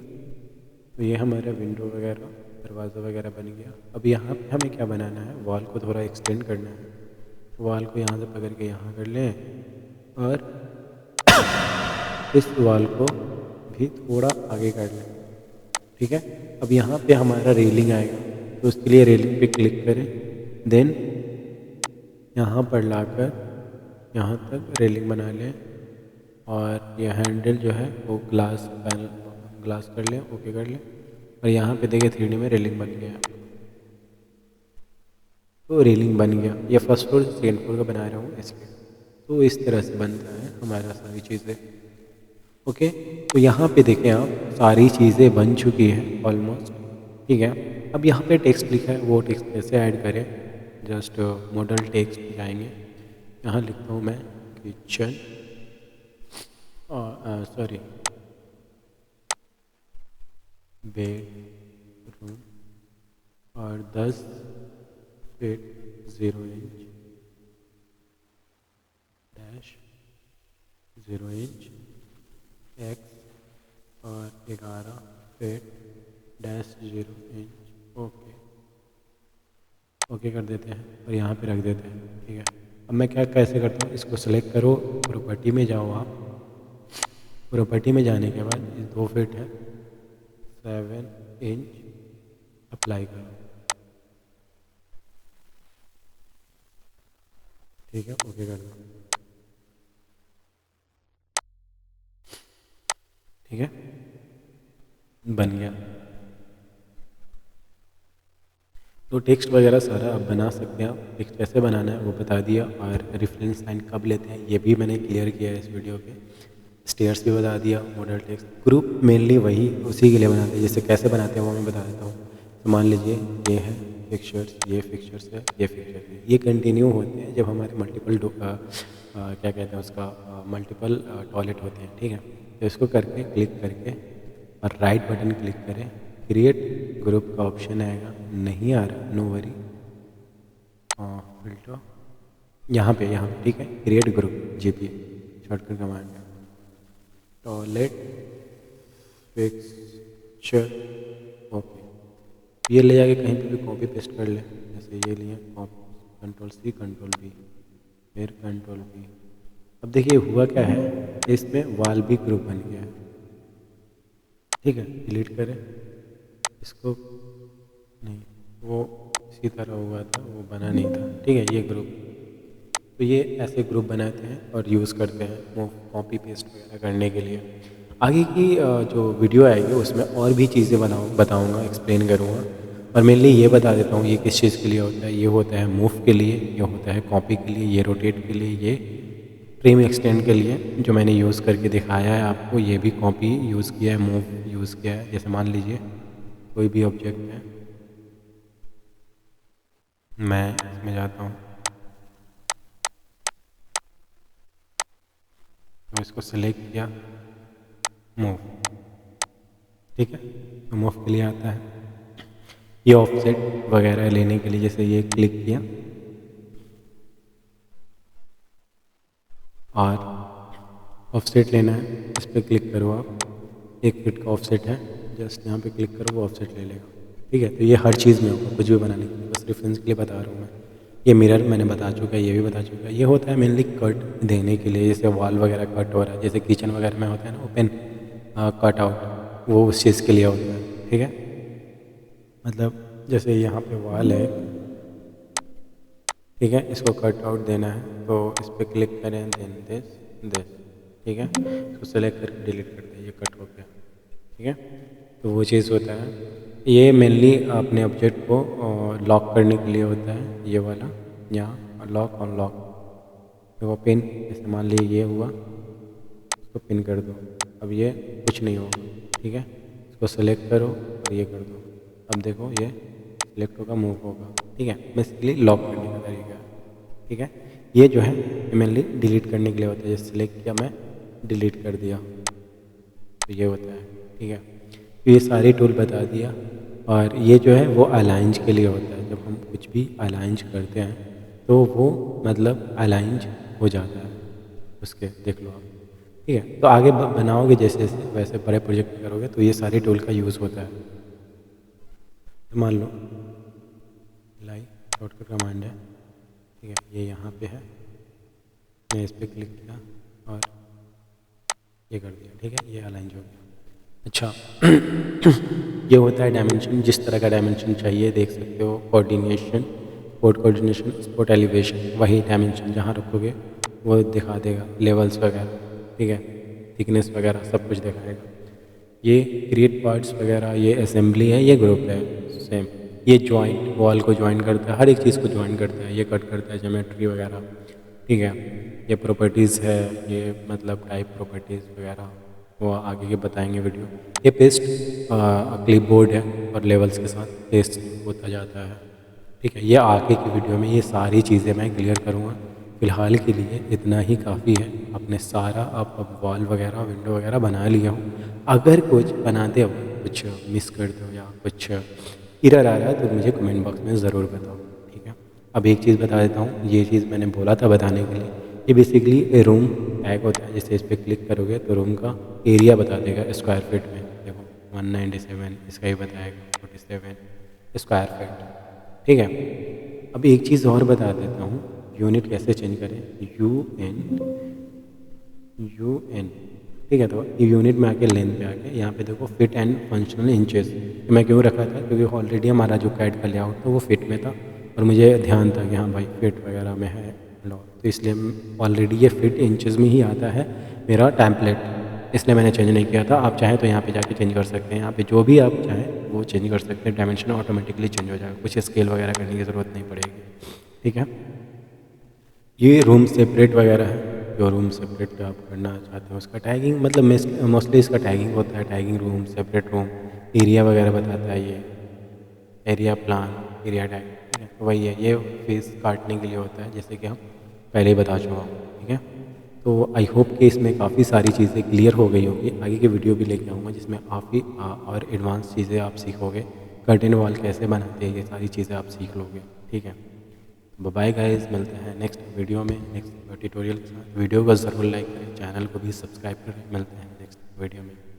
तो ये हमारा विंडो वगैरह, दरवाज़ा वगैरह बन गया। अब यहाँ पे हमें क्या बनाना है, वॉल को थोड़ा एक्सटेंड करना है। वॉल को यहाँ से पकड़ के यहाँ कर लें, और इस वॉल को भी थोड़ा आगे कर लें, ठीक है। अब यहाँ पे हमारा रेलिंग आएगा, तो उसके लिए रेलिंग पे क्लिक करें, देन यहाँ पर लाकर यहाँ तक रेलिंग बना लें, और ये हैंडल जो है वो ग्लास पैनल, ग्लास कर लें, ओके कर लें। और यहाँ पे देखिए 3D में रेलिंग बन गया, तो रेलिंग बन गया। ये फर्स्ट फ्लोर सेकंड फ्लोर का बना रहा हूँ इसके, तो इस तरह से बनता है हमारा सारी चीज़ें, ओके। तो यहाँ पे देखें आप, सारी चीज़ें बन चुकी हैं ऑलमोस्ट, ठीक है। अब यहाँ पे टेक्स्ट लिखा है, वो टेक्स्ट कैसे ऐड करें, जस्ट मॉडल टेक्स्ट जाएंगे, यहाँ लिखता हूँ मैं किचन, सॉरी, बेडरूम, और 10 feet 0 inch dash 0 inch x, और 11 फीट -0 इंच। ओके, ओके कर देते हैं और यहाँ पे रख देते हैं। ठीक है, अब मैं क्या कैसे करता हूँ, इसको सेलेक्ट करो, प्रॉपर्टी में जाओ आप। प्रॉपर्टी में जाने के बाद ये 2 फीट है, 7 इंच अप्लाई करो। ठीक है, ओके कर दो। ठीक है, बन गया। तो टेक्स्ट वगैरह सारा आप बना सकते हैं। आप टेक्स्ट कैसे बनाना है वो बता दिया, और रेफरेंस लाइन कब लेते हैं ये भी मैंने क्लियर किया है इस वीडियो पे। स्टेयर्स भी बता दिया, मॉडल टेक्स्ट ग्रुप मेनली वही उसी के लिए बनाते हैं। जैसे कैसे बनाते हैं वो मैं बता देता हूँ। तो मान लीजिए ये है फिक्चर्स, ये फिक्चर्स है, ये फिक्चर्स है, ये कंटिन्यू होते हैं जब हमारे मल्टीपल क्या कहते हैं उसका, मल्टीपल टॉयलेट होते हैं। ठीक है, तो इसको करके क्लिक करके और राइट बटन क्लिक करें, क्रिएट ग्रुप का ऑप्शन आएगा। नहीं आ रहा, नो वरी, फिल्टर यहाँ पे ठीक है, create group GP shortcut command है, टॉयलेट फिक्सचर। ओके, ये ले जाके कहीं पे भी कॉपी पेस्ट कर ले। जैसे ये लिए कॉपी, Ctrl+C Ctrl+V, फिर Ctrl+V। अब देखिए हुआ क्या है, इसमें वाल भी ग्रुप बन गया है। ठीक है, डिलीट करें इसको। नहीं, वो इसी तरह हुआ था, वो बना नहीं था। ठीक है, ये ग्रुप, तो ये ऐसे ग्रुप बनाते हैं और यूज़ करते हैं वो कॉपी पेस्ट वगैरह करने के लिए। आगे की जो वीडियो आएगी उसमें और भी चीज़ें बताऊँगा, एक्सप्लेन करूँगा। और मेनली ये बता देता हूँ ये किस चीज़ के लिए होता है। ये होता है मूव के लिए, ये होता है कॉपी के लिए, ये रोटेट के लिए, ये फ्रेम एक्सटेंड के लिए जो मैंने यूज़ करके दिखाया है आपको। ये भी कॉपी यूज़ किया है, मूव यूज़ किया है। जैसे मान लीजिए कोई भी ऑब्जेक्ट है, मैं इसमें जाता हूँ तो इसको सिलेक्ट किया, मूव। ठीक है, तो मूव के लिए आता है। ये ऑफसेट वगैरह लेने के लिए, जैसे ये क्लिक किया और ऑफसेट लेना है, इस पर क्लिक करो आप। 1 फीट का ऑफसेट है, जस्ट यहाँ पे क्लिक करो, वो ऑफसेट ले लेगा। ठीक है, तो ये हर चीज़ में होगा, कुछ भी बनाने के लिए, बस रेफरेंस के लिए बता रहा हूँ मैं। ये मिरर मैंने बता चुका है, ये भी बता चुका है। ये होता है मेनली कट देने के लिए, जैसे वॉल वगैरह कट हो रहा है, जैसे किचन वगैरह में होता है ना ओपन कट आउट, वो उस चीज़ के लिए होता है। ठीक है, मतलब जैसे यहाँ पे वॉल है, ठीक है, इसको कट आउट देना है तो इस पर क्लिक करें, देन दिस। ठीक है, इसको सेलेक्ट करके डिलीट कर दें, ये कट हो गया। ठीक है, तो वो चीज़ होता है। ये मेनली अपने ऑब्जेक्ट को लॉक करने के लिए होता है, ये वाला यहाँ लॉक अनलॉक। तो वो पिन, जैसे मान लीजिए ये हुआ, इसको पिन कर दो, अब ये कुछ नहीं होगा। ठीक है, इसको सेलेक्ट करो और ये कर दो, अब देखो ये सेलेक्ट होगा, मूव होगा। ठीक है, बेसिकली लॉक करने का तरीका है। ठीक है, ये जो है मेनली डिलीट करने के लिए होता है। जैसे सेलेक्ट किया मैं, डिलीट कर दिया, तो ये होता है। ठीक है, तो ये सारी टूल बता दिया। और ये जो है वो अलाइंज के लिए होता है। जब हम कुछ भी अलाइंज करते हैं तो वो मतलब अलाइंज हो जाता है उसके, देख लो आप। ठीक है, तो आगे बनाओगे जैसे जैसे वैसे बड़े प्रोजेक्ट करोगे तो ये सारी टूल का यूज़ होता है। तो मान लो लाई शॉर्टकट कमांड है। ठीक है, ये यहाँ पे है, मैं इस पर क्लिक किया और ये कर दिया। ठीक है, ये अलाइंज हो गया। अच्छा ये होता है डायमेंशन, जिस तरह का डायमेंशन चाहिए देख सकते हो। Coordination, spot coordination, spot elevation, वही डायमेंशन जहाँ रखोगे वो दिखा देगा, लेवल्स वगैरह। ठीक है, थिकनेस वगैरह सब कुछ दिखाएगा। ये क्रिएट पार्ट्स वगैरह, ये असेंबली है, ये ग्रुप है सेम। ये जॉइंट, वॉल को ज्वाइन करता है, हर एक चीज़ को ज्वाइन करता है। ये कट करता है ज्योमेट्री वगैरह। ठीक है, ये प्रॉपर्टीज़ है, ये मतलब टाइप प्रॉपर्टीज़ वगैरह वो आगे के बताएंगे वीडियो। ये पेस्ट क्लिपबोर्ड है और लेवल्स के साथ पेस्ट होता जाता है। ठीक है, ये आगे की वीडियो में ये सारी चीज़ें मैं क्लियर करूँगा। फ़िलहाल के लिए इतना ही काफ़ी है। आपने सारा अब वॉल वगैरह, विंडो वगैरह बना लिया हूँ। अगर कुछ बनाते हो, कुछ मिस करते हो या कुछ एरर आ रहा है तो मुझे कमेंट बॉक्स में ज़रूर बताओ। ठीक है, अब एक चीज़ बता देता हूँ, ये चीज़ मैंने बोला था बताने के लिए। ये बेसिकली रूम टैग होता है। जैसे इस पर क्लिक करोगे तो रूम का एरिया बता देगा स्क्वायर फीट में। देखो 197, इसका ही बताएगा 47 स्क्वायर फीट। ठीक है, अब एक चीज़ और बता देता हूँ, यूनिट कैसे चेंज करें। UN, ठीक है। तो यूनिट में आके लेंथ पे आके यहाँ पे देखो फिट एंड फंक्शनल इंचेस, मैं क्यों रखा था, क्योंकि ऑलरेडी हमारा जो कैड का लेआउट था वो फिट में था और मुझे ध्यान था कि हाँ भाई फिट वगैरह में है लो, तो इसलिए ऑलरेडी ये फिट इंचेस में ही आता है मेरा टैम्पलेट, इसलिए मैंने चेंज नहीं किया था। आप चाहें तो यहाँ पे जाके चेंज कर सकते हैं, यहाँ पे जो भी आप चाहें वो चेंज कर सकते हैं, डायमेंशन ऑटोमेटिकली चेंज हो जाएगा, कुछ स्केल वगैरह करने की ज़रूरत नहीं पड़ेगी। ठीक है, ये रूम सेपरेट वगैरह है, जो रूम सेपरेट आप करना चाहते हैं उसका टैगिंग, मतलब मोस्टली इसका टैगिंग होता है, tagging room, separate room, area वगैरह बताता है ये, एरिया प्लान, एरिया टैग। ठीक है, तो वही है, ये फेस काटने के लिए होता है, जैसे कि हम पहले ही बता चुका हूँ। ठीक है, तो आई होप कि इसमें काफ़ी सारी चीज़ें क्लियर हो गई होंगी। आगे की वीडियो भी लेके आऊँगा जिसमें काफ़ी और एडवांस चीज़ें आप सीखोगे, कर्टेन वॉल कैसे बनाते हैं, ये सारी चीज़ें आप सीख लोगे। ठीक है, बाय गाइस, मिलते हैं नेक्स्ट वीडियो में, नेक्स्ट ट्यूटोरियल के साथ। वीडियो को ज़रूर लाइक करें, चैनल को भी सब्सक्राइब करें। मिलते हैं नेक्स्ट वीडियो में।